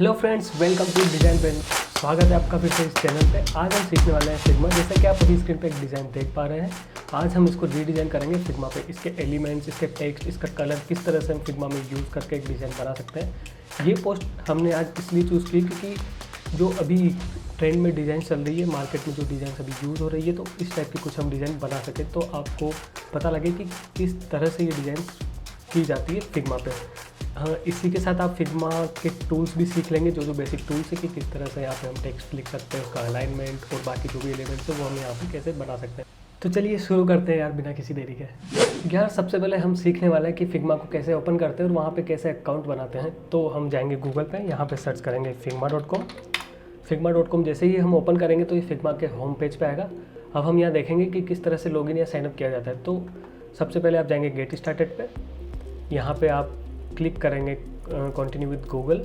Hello friends, welcome to design pen. स्वागत है आपका फिर से इस चैनल पे। आज हम सीखने वाले हैं फिग्मा। जैसा कि आप अभी स्क्रीन पे एक डिज़ाइन देख पा रहे हैं, आज हम इसको रीडिज़ाइन करेंगे फिग्मा पे। इसके एलिमेंट्स, इसके टेक्स्ट, इसका कलर किस तरह से हम फिग्मा में यूज़ करके एक डिज़ाइन बना सकते हैं। ये पोस्ट हमने आज इसलिए चूज़ की क्योंकि जो अभी ट्रेंड में डिज़ाइन चल रही है, मार्केट में जो डिज़ाइन अभी यूज़ हो रही है, तो इस टाइप की कुछ हम डिज़ाइन बना सकें, तो आपको पता लगे कि किस तरह से ये डिज़ाइन की जाती है फिग्मा पे। हाँ, इसी के साथ आप फिग्मा के टूल्स भी सीख लेंगे, जो बेसिक टूल्स है कि किस तरह से यहाँ पे हम टेक्स्ट लिख सकते हैं, उसका अलाइनमेंट और बाकी जो भी एलिमेंट्स है वो हम यहाँ पे कैसे बना सकते हैं। तो चलिए शुरू करते हैं यार, बिना किसी देरी के। यार सबसे पहले हम सीखने वाले हैं कि फिग्मा को कैसे ओपन करते हैं और वहाँ पे कैसे अकाउंट बनाते हैं। तो हम जाएंगे गूगल पे, यहाँ पे सर्च करेंगे figma.com। figma.com जैसे ही हम ओपन करेंगे तो ये फिग्मा के होम पेज पे आएगा। अब हम यहाँ देखेंगे कि किस तरह से लॉगिन या साइनअप किया जाता है। तो सबसे पहले आप जाएंगे गेट स्टार्टेड पे, यहाँ पे आप क्लिक करेंगे कंटिन्यू विद गूगल।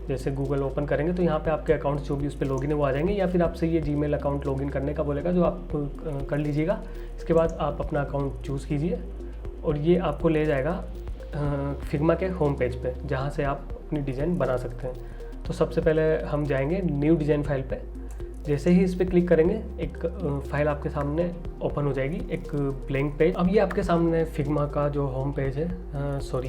जैसे गूगल ओपन करेंगे तो यहाँ पे आपके अकाउंट्स जो भी उस पर लॉगिन है वो आ जाएंगे, या फिर आपसे ये जीमेल अकाउंट लॉगिन करने का बोलेगा, जो आप कर लीजिएगा। इसके बाद आप अपना अकाउंट चूज़ कीजिए और ये आपको ले जाएगा फिग्मा के होम पेज पे, जहाँ से आप अपनी डिज़ाइन बना सकते हैं। तो सबसे पहले हम जाएंगे न्यू डिज़ाइन फाइल पे। जैसे ही इस पर क्लिक करेंगे एक फाइल आपके सामने ओपन हो जाएगी, एक ब्लैंक पेज। अब ये आपके सामने फिग्मा का जो होम पेज है,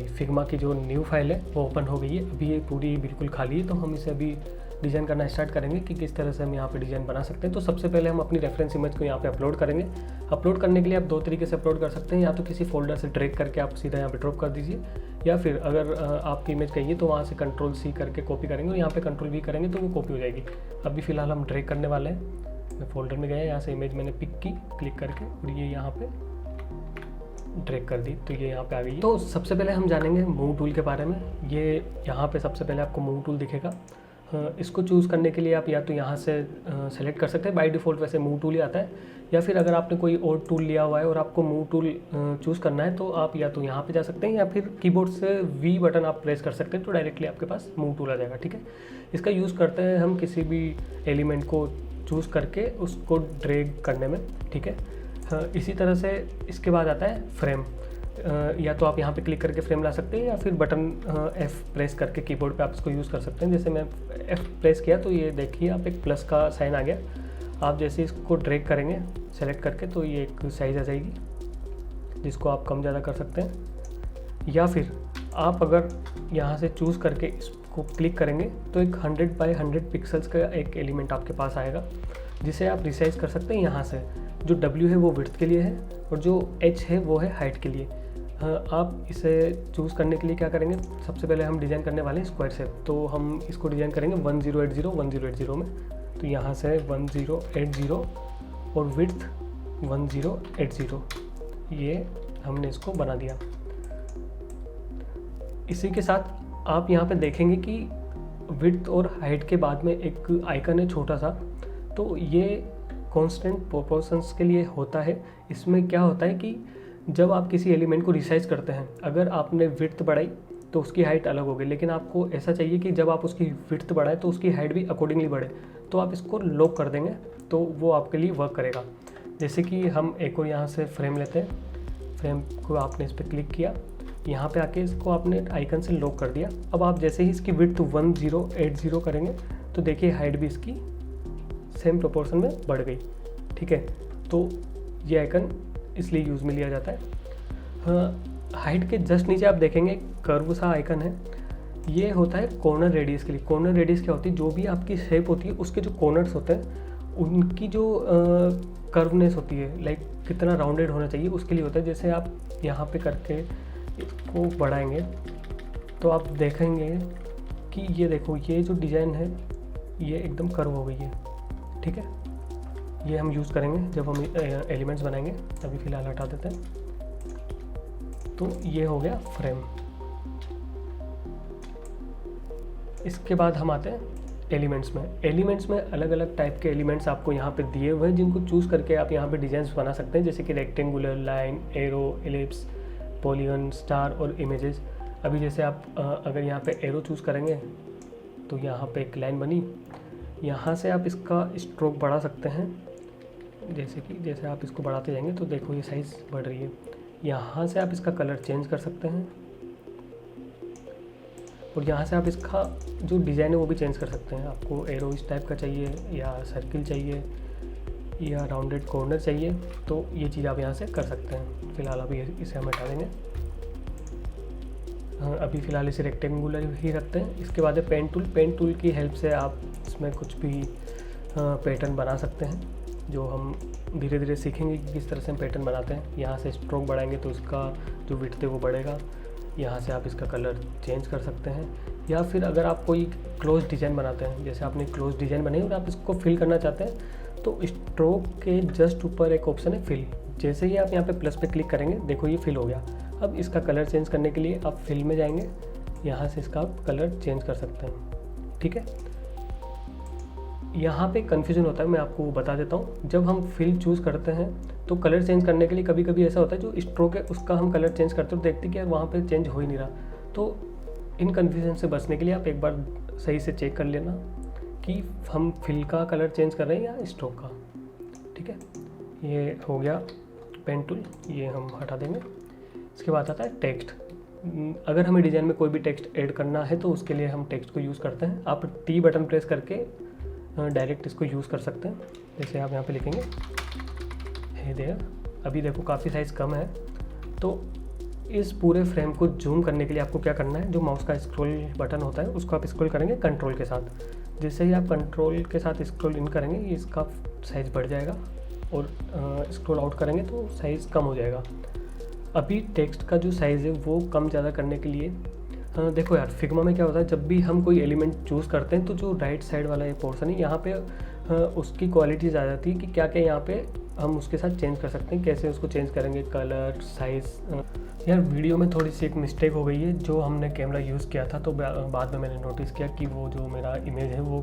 फिग्मा की जो न्यू फाइल है वो ओपन हो गई है। अभी ये पूरी बिल्कुल खाली है, तो हम इसे अभी डिज़ाइन करना स्टार्ट करेंगे कि किस तरह से हम यहाँ पे डिज़ाइन बना सकते हैं। तो सबसे पहले हम अपनी रेफरेंस इमेज को यहाँ पे अपलोड करेंगे। अपलोड करने के लिए आप दो तरीके से अपलोड कर सकते हैं, या तो किसी फोल्डर से ड्रैग करके आप सीधा यहाँ पे ड्रॉप कर दीजिए, या फिर अगर आपकी इमेज कहिए तो वहाँ से Ctrl+C करके कॉपी करेंगे और यहाँ पे Ctrl+V करेंगे तो वो कॉपी हो जाएगी। अभी फ़िलहाल हम ड्रैग करने वाले हैं। मैं फोल्डर में गया, यहाँ से इमेज मैंने पिक की क्लिक करके और ये यहाँ पे ड्रैग कर दी, तो ये यहाँ पे आ गई। तो सबसे पहले हम जानेंगे मूव टूल के बारे में। ये यहाँ पे सबसे पहले आपको मूव टूल दिखेगा। इसको चूज़ करने के लिए आप या तो यहाँ से सेलेक्ट कर सकते हैं, बाय डिफ़ॉल्ट वैसे मूव टूल ही आता है, या फिर अगर आपने कोई और टूल लिया हुआ है और आपको मूव टूल चूज़ करना है तो आप या तो यहाँ पे जा सकते हैं, या फिर कीबोर्ड से V बटन आप प्रेस कर सकते हैं, तो डायरेक्टली आपके पास मूव टूल आ जाएगा। ठीक है, इसका यूज़ करते हैं हम किसी भी एलिमेंट को चूज़ करके उसको ड्रैग करने में। ठीक है, इसी तरह से इसके बाद आता है फ्रेम। या तो आप यहाँ पे क्लिक करके फ्रेम ला सकते हैं, या फिर बटन F प्रेस करके कीबोर्ड पे आप इसको यूज़ कर सकते हैं। जैसे मैं F प्रेस किया तो ये देखिए आप एक प्लस का साइन आ गया। आप जैसे इसको ड्रैग करेंगे सेलेक्ट करके तो ये एक साइज़ आ जाएगी, जिसको आप कम ज़्यादा कर सकते हैं। या फिर आप अगर यहाँ से चूज़ करके इसको क्लिक करेंगे तो एक 100x100 पिक्सल्स का एक एलिमेंट आपके पास आएगा, जिसे आप रिसाइज कर सकते हैं। यहाँ से जो W है वो विड्थ के लिए है और जो H है वो है हाइट के लिए। आप इसे चूज़ करने के लिए क्या करेंगे, सबसे पहले हम डिज़ाइन करने वाले हैं स्क्वायर शेप, तो हम इसको डिज़ाइन करेंगे 1080 में। तो यहाँ से 1080 और विड्थ 1080, ये हमने इसको बना दिया। इसी के साथ आप यहाँ पे देखेंगे कि विड्थ और हाइट के बाद में एक आइकन है छोटा सा, तो ये कांस्टेंट प्रोपोर्शंस के लिए होता है। इसमें क्या होता है कि जब आप किसी एलिमेंट को रिसाइज करते हैं, अगर आपने विड्थ बढ़ाई तो उसकी हाइट अलग होगी, लेकिन आपको ऐसा चाहिए कि जब आप उसकी विड्थ बढ़ाएं तो उसकी हाइट भी अकॉर्डिंगली बढ़े, तो आप इसको लॉक कर देंगे तो वो आपके लिए वर्क करेगा। जैसे कि हम एक और यहाँ से फ्रेम लेते हैं। फ्रेम को आपने इस पर क्लिक किया, यहाँ पे आके इसको आपने आइकन से लॉक कर दिया। अब आप जैसे ही इसकी विड्थ 1080 करेंगे तो देखिए हाइट भी इसकी सेम प्रोपोर्शन में बढ़ गई। ठीक है, तो ये आइकन इसलिए यूज़ में लिया जाता है। हाँ, हाइट के जस्ट नीचे आप देखेंगे कर्व सा आइकन है, ये होता है कॉर्नर रेडियस के लिए। कॉर्नर रेडियस क्या होती है, जो भी आपकी शेप होती है उसके जो कॉर्नर्स होते हैं उनकी जो कर्वनेस होती है, लाइक कितना राउंडेड होना चाहिए, उसके लिए होता है। जैसे आप यहाँ पे करके इसको बढ़ाएंगे तो आप देखेंगे कि ये देखो, ये जो डिज़ाइन है ये एकदम कर्व हो गई है। ठीक है, ये हम यूज़ करेंगे जब हम एलिमेंट्स बनाएंगे। अभी फ़िलहाल हटा देते हैं। तो ये हो गया फ्रेम। इसके बाद हम आते हैं एलिमेंट्स में। एलिमेंट्स में अलग अलग टाइप के एलिमेंट्स आपको यहाँ पे दिए हुए हैं, जिनको चूज़ करके आप यहाँ पे डिज़ाइंस बना सकते हैं, जैसे कि rectangular, line, arrow, ellipse, polygon, star और इमेजेस। अभी जैसे आप अगर यहाँ पे एरो चूज़ करेंगे तो यहाँ पे एक लाइन बनी, यहाँ से आप इसका स्ट्रोक बढ़ा सकते हैं। जैसे आप इसको बढ़ाते जाएंगे तो देखो ये साइज़ बढ़ रही है। यहाँ से आप इसका कलर चेंज कर सकते हैं। और यहाँ से आप इसका जो डिज़ाइन है वो भी चेंज कर सकते हैं। आपको एरो इस टाइप का चाहिए या सर्किल चाहिए या राउंडेड कॉर्नर चाहिए, तो ये चीज़ आप यहाँ से कर सकते हैं। फ़िलहाल अभी इसे हम हटा देंगे। अभी फ़िलहाल इसे रेक्टेंगुलर ही रखते हैं। इसके बाद है पेन टूल। पेन टूल की हेल्प से आप इसमें कुछ भी पैटर्न बना सकते हैं, जो हम धीरे धीरे सीखेंगे कि किस तरह से हम पैटर्न बनाते हैं। यहाँ से स्ट्रोक बढ़ाएंगे तो इसका जो विड्थ है वो बढ़ेगा। यहाँ से आप इसका कलर चेंज कर सकते हैं, या फिर अगर आप कोई क्लोज डिज़ाइन बनाते हैं, जैसे आपने क्लोज डिज़ाइन बनाई और आप इसको फिल करना चाहते हैं, तो स्ट्रोक के जस्ट ऊपर एक ऑप्शन है फिल। जैसे ही आप यहाँ पे प्लस पे क्लिक करेंगे, देखो ये फिल हो गया। अब इसका कलर चेंज करने के लिए आप फिल में जाएंगे, यहाँ से इसका आप कलर चेंज कर सकते हैं। ठीक है, यहाँ पे कन्फ्यूजन होता है, मैं आपको बता देता हूँ। जब हम फिल चूज़ करते हैं तो कलर चेंज करने के लिए कभी कभी ऐसा होता है जो स्ट्रोक है उसका हम कलर चेंज करते हो, देखते कि यार वहाँ पे चेंज हो ही नहीं रहा। तो इन कन्फ्यूजन से बचने के लिए आप एक बार सही से चेक कर लेना कि हम फिल का कलर चेंज कर रहे हैं या स्ट्रोक का। ठीक है, ये हो गया पेन टूल, ये हम हटा देंगे। इसके बाद आता है टेक्स्ट। अगर हमें डिज़ाइन में कोई भी टेक्स्ट ऐड करना है तो उसके लिए हम टेक्स्ट को यूज़ करते हैं। आप टी बटन प्रेस करके डायरेक्ट इसको यूज़ कर सकते हैं। जैसे आप यहाँ पे लिखेंगे हे देयर। अभी देखो काफ़ी साइज़ कम है, तो इस पूरे फ्रेम को जूम करने के लिए आपको क्या करना है, जो माउस का स्क्रॉल बटन होता है उसको आप स्क्रॉल करेंगे कंट्रोल के साथ। जैसे ही आप कंट्रोल के साथ स्क्रॉल इन करेंगे, इसका साइज़ बढ़ जाएगा, और स्क्रॉल आउट करेंगे तो साइज़ कम हो जाएगा। अभी टेक्स्ट का जो साइज़ है वो कम ज़्यादा करने के लिए देखो यार, फिग्मा में क्या होता है, जब भी हम कोई एलिमेंट चूज़ करते हैं तो जो राइट साइड वाला ये पोर्शन है यहाँ पे उसकी क्वालिटीज़ आ जाती है कि क्या क्या यहाँ पे हम उसके साथ चेंज कर सकते हैं। कैसे उसको चेंज करेंगे, कलर, साइज़। यार वीडियो में थोड़ी सी एक मिस्टेक हो गई है। जो हमने कैमरा यूज़ किया था तो बाद में मैंने नोटिस किया कि वो जो मेरा इमेज है वो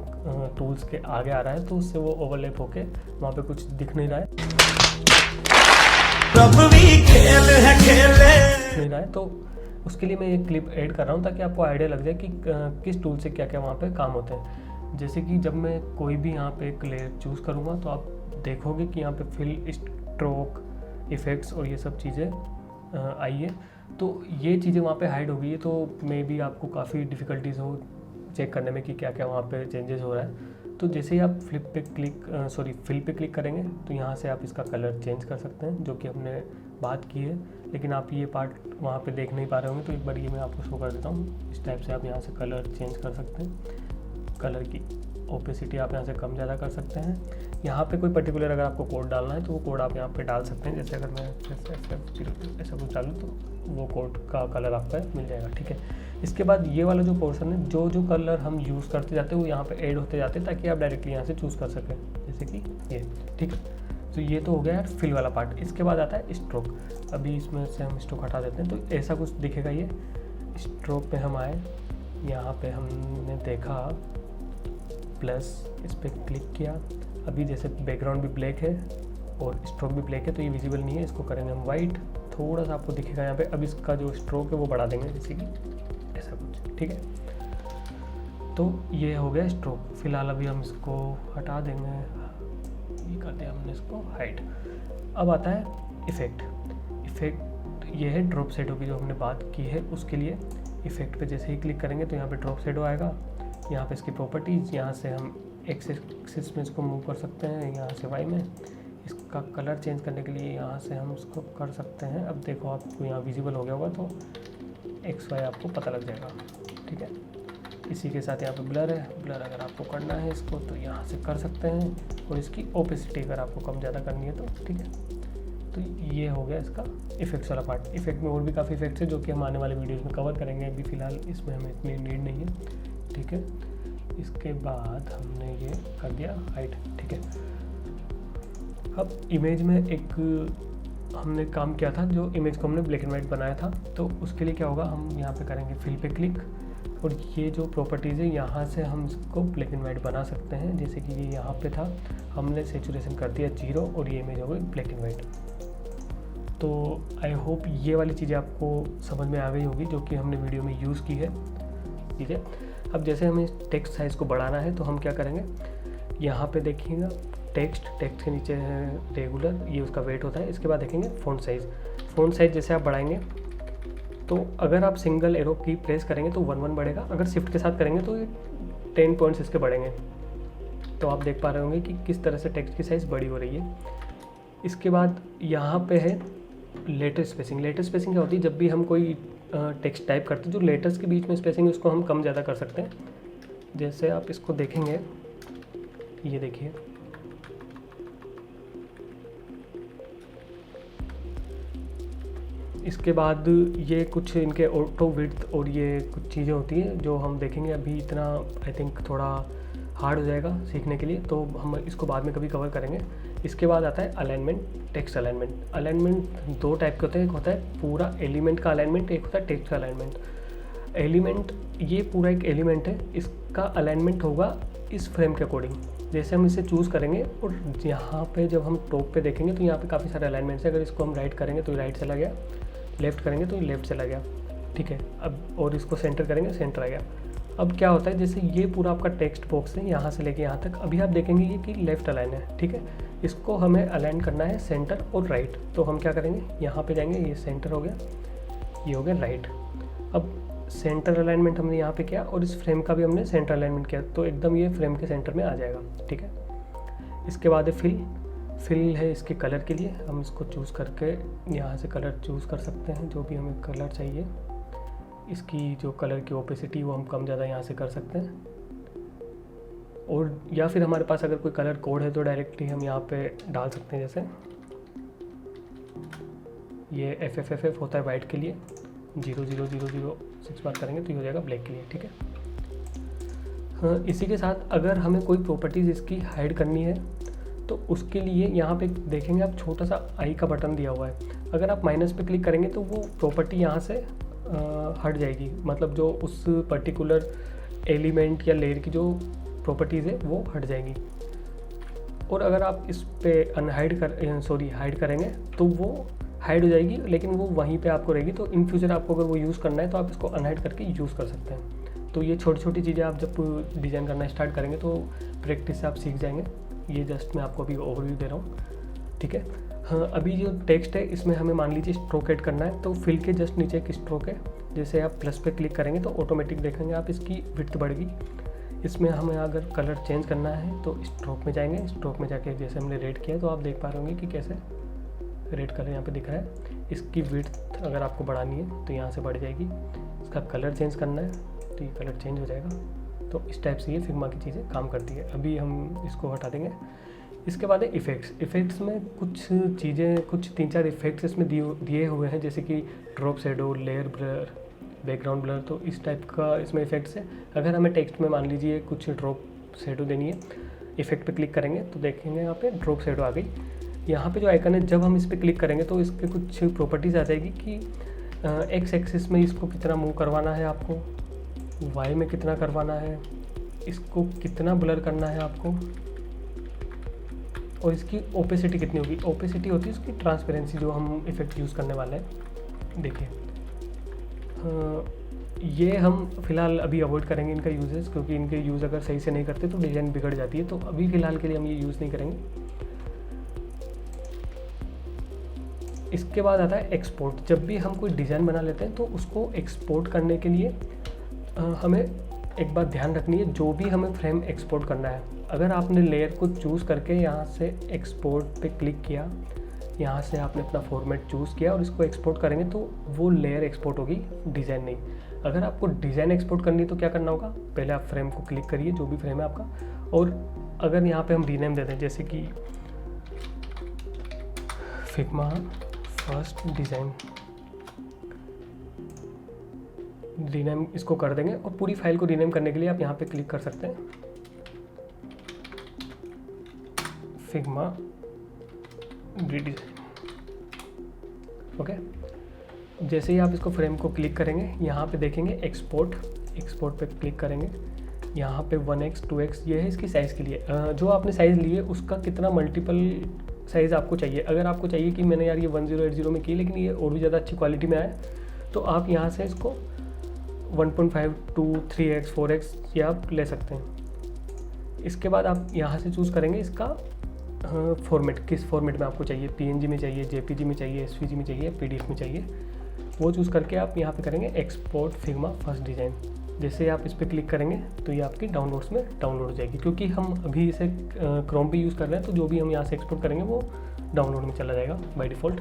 टूल्स के आगे आ रहा है, तो उससे वो ओवरलैप होके वहाँ पे कुछ दिख नहीं रहा है। तो उसके लिए मैं ये क्लिप ऐड कर रहा हूँ ताकि आपको आइडिया लग जाए कि किस टूल से क्या क्या वहाँ पे काम होते हैं। जैसे कि जब मैं कोई भी यहाँ पे एक लेयर चूज़ करूँगा तो आप देखोगे कि यहाँ पे फिल, स्ट्रोक, इफ़ेक्ट्स और ये सब चीज़ें आई है। तो ये चीज़ें वहाँ पे हाइड हो गई है, तो मे बी आपको काफ़ी डिफ़िकल्टीज़ हो चेक करने में कि क्या क्या वहाँ पे चेंजेस हो रहा है। तो जैसे ही आप फिल पे क्लिक करेंगे तो यहाँ से आप इसका कलर चेंज कर सकते हैं, जो कि हमने बात की है। लेकिन आप ये पार्ट वहाँ पे देख नहीं पा रहे होंगे, तो एक बार ये मैं आपको शो कर देता हूँ। इस टाइप से आप यहाँ से कलर चेंज कर सकते हैं। कलर की ओपेसिटी आप यहाँ से कम ज़्यादा कर सकते हैं। यहाँ पे कोई पर्टिकुलर अगर आपको कोड डालना है तो वो कोड आप यहाँ पे डाल सकते हैं। जैसे अगर मैं ऐसा कुछ डालूँ तो वो कोड का कलर आपका मिल जाएगा। ठीक है, इसके बाद ये वाला जो पोर्शन है, जो कलर हम यूज़ करते जाते हैं वो यहाँ पे ऐड होते जाते हैं, ताकि आप डायरेक्टली यहाँ से चूज़ कर सकें, जैसे कि ये। ठीक है, तो ये तो हो गया यार फिल वाला पार्ट। इसके बाद आता है स्ट्रोक। अभी इसमें से हम स्ट्रोक हटा देते हैं तो ऐसा कुछ दिखेगा। ये स्ट्रोक पे हम आए, यहाँ पे हमने देखा प्लस, इस पर क्लिक किया। अभी जैसे बैकग्राउंड भी ब्लैक है और स्ट्रोक भी ब्लैक है तो ये विजिबल नहीं है। इसको करेंगे हम वाइट, थोड़ा सा आपको दिखेगा यहाँ पे। अब इसका जो स्ट्रोक है वो बढ़ा देंगे, जैसे कि ऐसा कुछ। ठीक है, तो ये हो गया स्ट्रोक। फिलहाल अभी हम इसको हटा देंगे, ये करते हैं हमने इसको हाइड। अब आता है इफ़ेक्ट। ये है ड्रॉप शैडो की जो हमने बात की है, उसके लिए इफ़ेक्ट पे जैसे ही क्लिक करेंगे तो यहाँ पे ड्रॉप शैडो आएगा। यहाँ पे इसकी प्रॉपर्टीज़, यहाँ से हम एक्सिस में इसको मूव कर सकते हैं, यहाँ से वाई में। इसका कलर चेंज करने के लिए यहाँ से हम इसको कर सकते हैं। अब देखो आपको यहाँ विजिबल हो गया होगा तो एक्स वाई आपको पता लग जाएगा। ठीक है, इसी के साथ यहाँ पे ब्लर है। ब्लर अगर आपको करना है इसको तो यहाँ से कर सकते हैं, और इसकी ओपेसिटी अगर आपको कम ज़्यादा करनी है तो। ठीक है, तो ये हो गया इसका इफ़ेक्ट्स वाला पार्ट। इफ़ेक्ट में और भी काफ़ी इफेक्ट्स है जो कि हम आने वाले वीडियोज़ में कवर करेंगे। अभी फ़िलहाल इसमें हमें इतनी नीड नहीं है। ठीक है, इसके बाद हमने ये कर दिया हाइट। ठीक है, अब इमेज में एक हमने काम किया था, जो इमेज को हमने ब्लैक एंड वाइट बनाया था। तो उसके लिए क्या होगा, हम यहाँ पे करेंगे फिल पे क्लिक, और ये जो प्रॉपर्टीज़ है यहाँ से हम इसको ब्लैक एंड वाइट बना सकते हैं। जैसे कि ये यहाँ पे था, हमने सेचुरेशन कर दिया 0 और ये इमेज हो गई ब्लैक एंड वाइट। तो आई होप ये वाली चीज़ें आपको समझ में आ गई होगी जो कि हमने वीडियो में यूज़ की है। ठीक है, अब जैसे हमें टेक्स्ट साइज़ को बढ़ाना है तो हम क्या करेंगे, यहाँ पे देखिएगा टेक्स्ट के नीचे है रेगुलर, ये उसका वेट होता है। इसके बाद देखेंगे फ़ॉन्ट साइज़ जैसे आप बढ़ाएंगे तो अगर आप सिंगल एरो की प्रेस करेंगे तो 1 1 बढ़ेगा, अगर शिफ्ट के साथ करेंगे तो ये 10 पॉइंट्स इसके बढ़ेंगे। तो आप देख पा रहे होंगे कि किस तरह से टेक्स्ट की साइज़ बड़ी हो रही है। इसके बाद यहाँ पे है लेटर स्पेसिंग। लेटर स्पेसिंग क्या होती है, जब भी हम कोई टेक्स्ट टाइप करते हैं जो लेटर्स के बीच में स्पेसिंग है उसको हम कम ज़्यादा कर सकते हैं। जैसे आप इसको देखेंगे, ये देखिए, इसके बाद ये कुछ इनके ऑटो विड्थ और ये कुछ चीज़ें होती हैं जो हम देखेंगे। अभी इतना आई थिंक थोड़ा हार्ड हो जाएगा सीखने के लिए, तो हम इसको बाद में कभी कवर करेंगे। इसके बाद आता है alignment, text alignment. Alignment 2 type के होते हैं, एक होता है पूरा एलिमेंट का अलाइनमेंट, एक होता है टेक्स्ट का अलाइनमेंट। एलिमेंट, ये पूरा एक एलिमेंट है, इसका अलाइनमेंट होगा इस फ्रेम के अकॉर्डिंग। जैसे हम इसे चूज़ करेंगे और यहाँ पे जब हम टॉप पे देखेंगे तो यहाँ पे काफ़ी सारे अलाइनमेंट्स है। अगर इसको हम राइट करेंगे तो राइट चला गया, लेफ़्ट करेंगे तो लेफ़्ट चला गया, ठीक है। अब और इसको सेंटर करेंगे, सेंटर आ गया। अब क्या होता है, जैसे ये पूरा आपका टेक्स्ट बॉक्स है यहाँ से लेके यहाँ तक, अभी आप देखेंगे ये कि लेफ़्ट अलाइन है, ठीक है। इसको हमें अलाइन करना है सेंटर और राइट। तो हम क्या करेंगे, यहाँ पे जाएंगे, ये सेंटर हो गया, ये हो गया राइट। अब सेंटर अलाइनमेंट हमने यहाँ पे किया और इस फ्रेम का भी हमने सेंटर अलाइनमेंट किया, तो एकदम ये फ्रेम के सेंटर में आ जाएगा, ठीक है। इसके बाद है फिल है इसके कलर के लिए। हम इसको चूज़ करके यहाँ से कलर चूज़ कर सकते हैं, जो भी हमें कलर चाहिए। इसकी जो कलर की ओपेसिटी वो हम कम ज़्यादा यहाँ से कर सकते हैं, और या फिर हमारे पास अगर कोई कलर कोड है तो डायरेक्टली हम यहाँ पे डाल सकते हैं। जैसे ये FFFF होता है वाइट के लिए, 00006 बार करेंगे तो ये हो जाएगा ब्लैक के लिए, ठीक है। हाँ, इसी के साथ अगर हमें कोई प्रॉपर्टीज़ इसकी हाइड करनी है तो उसके लिए यहाँ पे देखेंगे आप छोटा सा आई का बटन दिया हुआ है। अगर आप माइनस पे क्लिक करेंगे तो वो प्रॉपर्टी यहाँ से हट जाएगी, मतलब जो उस पर्टिकुलर एलिमेंट या लेयर की जो प्रॉपर्टीज़ है वो हट जाएगी। और अगर आप इस पे हाइड करेंगे तो वो हाइड हो जाएगी, लेकिन वो वहीं पे आपको रहेगी। तो इन फ्यूचर आपको अगर वो यूज़ करना है तो आप इसको अनहाइड करके यूज़ कर सकते हैं। तो ये छोटी छोटी चीज़ें आप जब डिज़ाइन करना स्टार्ट करेंगे तो प्रैक्टिस से आप सीख जाएंगे। ये जस्ट मैं आपको अभी ओवरव्यू दे रहा हूँ, ठीक है। हाँ, अभी जो टेक्स्ट है इसमें हमें मान लीजिए स्ट्रोक ऐड करना है, तो फिल के जस्ट नीचे एक स्ट्रोक है। जैसे आप प्लस पे क्लिक करेंगे तो ऑटोमेटिक देखेंगे आप इसकी विड्थ बढ़ेगी। इसमें हमें अगर कलर चेंज करना है तो स्ट्रोक में जाएंगे, स्ट्रोक में जाके जैसे हमने रेड किया तो आप देख पा रहे होंगे कि कैसे रेड कलर यहाँ पे दिख रहा है। इसकी विड्थ अगर आपको बढ़ानी है तो यहाँ से बढ़ जाएगी। इसका कलर चेंज करना है तो ये कलर चेंज हो जाएगा। तो इस टाइप से ये फिग्मा की चीज़ें काम करती है। अभी हम इसको हटा देंगे। इसके बाद है इफ़ेक्ट्स। इफ़ेक्ट्स में कुछ चीज़ें, कुछ 3-4 इफ़ेक्ट्स इसमें दिए हुए हैं, जैसे कि drop shadow, layer blur, background blur. तो इस टाइप का इसमें इफ़ेक्ट्स है। अगर हमें टेक्स्ट में मान लीजिए कुछ ड्रॉप शेडो देनी है, इफ़ेक्ट पे क्लिक करेंगे तो देखेंगे यहाँ पे ड्रॉप शेडो आ गई। यहाँ पे जो आइकन है, जब हम इस पर क्लिक करेंगे तो इसके कुछ प्रॉपर्टीज़ आ जाएगी कि एक्स एक्सिस में इसको कितना मूव करवाना है आपको, वाई में कितना करवाना है, इसको कितना ब्लर करना है आपको, और इसकी ओपेसिटी कितनी होगी। ओपेसिटी होती है इसकी ट्रांसपेरेंसी, जो हम इफ़ेक्ट यूज़ करने वाले हैं। देखिए ये हम फ़िलहाल अभी अवॉइड करेंगे इनका यूजेस, क्योंकि इनके यूज़ अगर सही से नहीं करते तो डिज़ाइन बिगड़ जाती है। तो अभी फ़िलहाल के लिए हम ये यूज़ नहीं करेंगे। इसके बाद आता है एक्सपोर्ट। जब भी हम कोई डिज़ाइन बना लेते हैं तो उसको एक्सपोर्ट करने के लिए हमें एक बात ध्यान रखनी है, जो भी हमें फ्रेम एक्सपोर्ट करना है, अगर आपने लेयर को चूज़ करके यहाँ से एक्सपोर्ट पे क्लिक किया, यहाँ से आपने अपना फॉर्मेट चूज़ किया और इसको एक्सपोर्ट करेंगे तो वो लेयर एक्सपोर्ट होगी, डिज़ाइन नहीं। अगर आपको डिज़ाइन एक्सपोर्ट करनी है तो क्या करना होगा, पहले आप फ्रेम को क्लिक करिए, जो भी फ्रेम है आपका, और अगर यहाँ पे हम रीनेम दे दें, जैसे कि फिग्मा फर्स्ट डिज़ाइन, रीनेम इसको कर देंगे। और पूरी फाइल को रीनेम करने के लिए आप यहाँ पे क्लिक कर सकते हैं, फिग्मा रीडिज़ाइन। ओके, जैसे ही आप इसको फ्रेम को क्लिक करेंगे, यहाँ पे देखेंगे एक्सपोर्ट पे क्लिक करेंगे। यहाँ पे 1x 2x ये है इसकी साइज़ के लिए। जो आपने साइज़ लिए उसका कितना मल्टीपल साइज़ आपको चाहिए। अगर आपको चाहिए कि मैंने यार ये 1080 में की लेकिन ये और भी ज़्यादा अच्छी क्वालिटी में आए, तो आप यहाँ से इसको 1.5 2 3x 4x ये आप ले सकते हैं। इसके बाद आप यहाँ से चूज़ करेंगे इसका फॉर्मेट, किस फॉर्मेट में आपको चाहिए, PNG में चाहिए, JPG में चाहिए, SVG में चाहिए, PDF में चाहिए। वो चूज़ करके आप यहाँ पे करेंगे एक्सपोर्ट फिग्मा फर्स्ट डिज़ाइन। जैसे ही आप इस पर क्लिक करेंगे तो ये आपकी डाउनलोड्स में डाउनलोड हो जाएगी, क्योंकि हम अभी इसे क्रोम पे यूज़ कर रहे हैं, तो जो भी हम यहाँ से एक्सपोर्ट करेंगे वो डाउनलोड में चला जाएगा बाय डिफ़ॉल्ट।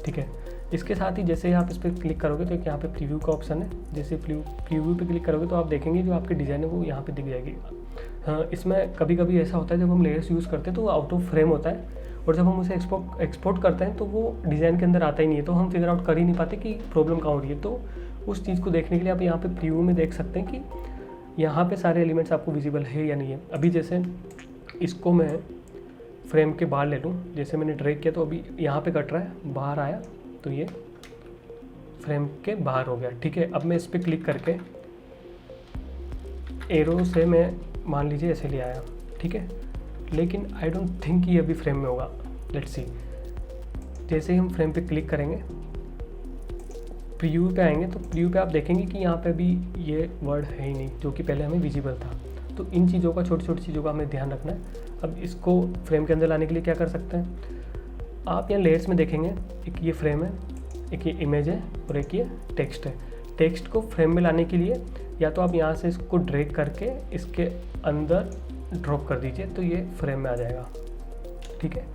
ठीक है, इसके साथ ही जैसे आप इस पर क्लिक करोगे तो यहाँ पे प्रीव्यू का ऑप्शन है। जैसे प्रीव्यू पे क्लिक करोगे तो आप देखेंगे जो आपकी डिज़ाइन है वो यहाँ पे दिख जाएगी। हाँ, इसमें कभी कभी ऐसा होता है जब हम लेयर्स यूज़ करते हैं तो वो आउट ऑफ फ्रेम होता है, और जब हम उसे एक्सपोर्ट करते हैं तो वो डिज़ाइन के अंदर आता ही नहीं है, तो हम फिगर आउट कर ही नहीं पाते कि प्रॉब्लम कहाँ हो रही है। तो उस चीज़ को देखने के लिए आप यहाँ पे प्रीव्यू में देख सकते हैं कि यहाँ पे सारे एलिमेंट्स आपको विजिबल है या नहीं है। अभी जैसे इसको मैं फ्रेम के बाहर ले लूँ, जैसे मैंने ड्रैग किया तो अभी यहाँ पे कट रहा है, बाहर आया तो ये फ्रेम के बाहर हो गया। ठीक है, अब मैं इस पर क्लिक करके एरो से मैं मान लीजिए ऐसे ले आया। ठीक है, लेकिन आई डोंट थिंक ये अभी फ्रेम में होगा। लेट्स सी, जैसे ही हम फ्रेम पे क्लिक करेंगे, प्रीव्यू पे आएंगे तो प्रीव्यू पे आप देखेंगे कि यहाँ पे अभी ये वर्ड है ही नहीं जो कि पहले हमें विजिबल था। तो इन चीज़ों का, छोटी छोटी चीज़ों का हमें ध्यान रखना है। अब इसको फ्रेम के अंदर लाने के लिए क्या कर सकते हैं, आप यहाँ लेयर्स में देखेंगे एक ये फ्रेम है, एक ये इमेज है और एक ये टेक्स्ट है। टेक्स्ट को फ्रेम में लाने के लिए या तो आप यहाँ से इसको ड्रैग करके इसके अंदर ड्रॉप कर दीजिए तो ये फ्रेम में आ जाएगा। ठीक है,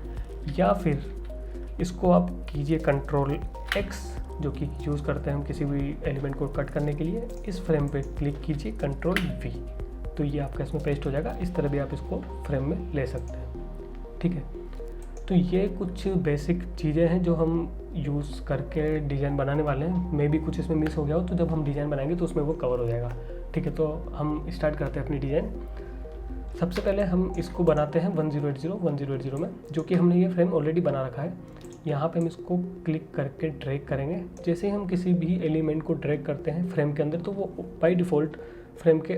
या फिर इसको आप कीजिए कंट्रोल X, जो कि यूज़ करते हैं हम किसी भी एलिमेंट को कट करने के लिए। इस फ्रेम पे क्लिक कीजिए कंट्रोल V, तो ये आपका इसमें पेस्ट हो जाएगा। इस तरह भी आप इसको फ्रेम में ले सकते हैं। ठीक है, तो ये कुछ बेसिक चीज़ें हैं जो हम यूज़ करके डिज़ाइन बनाने वाले हैं। मे भी कुछ इसमें मिस हो गया हो, तो जब हम डिज़ाइन बनाएंगे तो उसमें वो कवर हो जाएगा। ठीक है, तो हम स्टार्ट करते हैं अपनी डिज़ाइन। सबसे पहले हम इसको बनाते हैं 1080 में, जो कि हमने ये फ्रेम ऑलरेडी बना रखा है। यहाँ पे हम इसको क्लिक करके ड्रैग करेंगे। जैसे ही हम किसी भी एलिमेंट को ड्रैग करते हैं फ्रेम के अंदर तो वो बाय डिफ़ॉल्ट फ्रेम के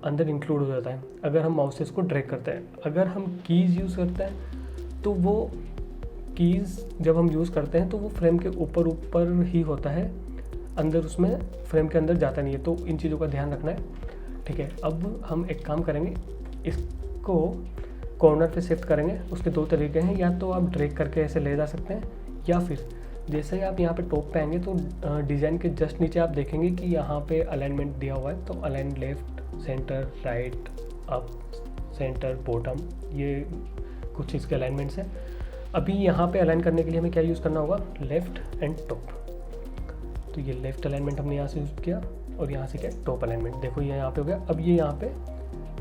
अंदर इंक्लूड हो जाता है अगर हम माउस से इसको ड्रैग करते हैं। अगर हम कीज़ यूज़ करते हैं तो वो कीज़ जब हम यूज़ करते हैं तो वो फ्रेम के ऊपर ही होता है, अंदर उसमें फ्रेम के अंदर जाता नहीं है। तो इन चीज़ों का ध्यान रखना है। ठीक है, अब हम एक काम करेंगे, इसको कॉर्नर पे शिफ्ट करेंगे। उसके दो तरीके हैं, या तो आप ड्रैग करके ऐसे ले जा सकते हैं, या फिर जैसे ही आप यहाँ पे टॉप पे आएंगे तो डिज़ाइन के जस्ट नीचे आप देखेंगे कि यहाँ पे अलाइनमेंट दिया हुआ है। तो align left, centre, right, up, centre, bottom, ये कुछ इसके अलाइनमेंट्स हैं। अभी यहाँ पे अलाइन करने के लिए हमें क्या यूज़ करना होगा, लेफ़्ट एंड टॉप। तो ये लेफ़्ट अलाइनमेंट हमने यहाँ से यूज़ किया और यहाँ से क्या टॉप अलाइनमेंट। देखो ये यहाँ पे हो गया। अब ये यहाँ पे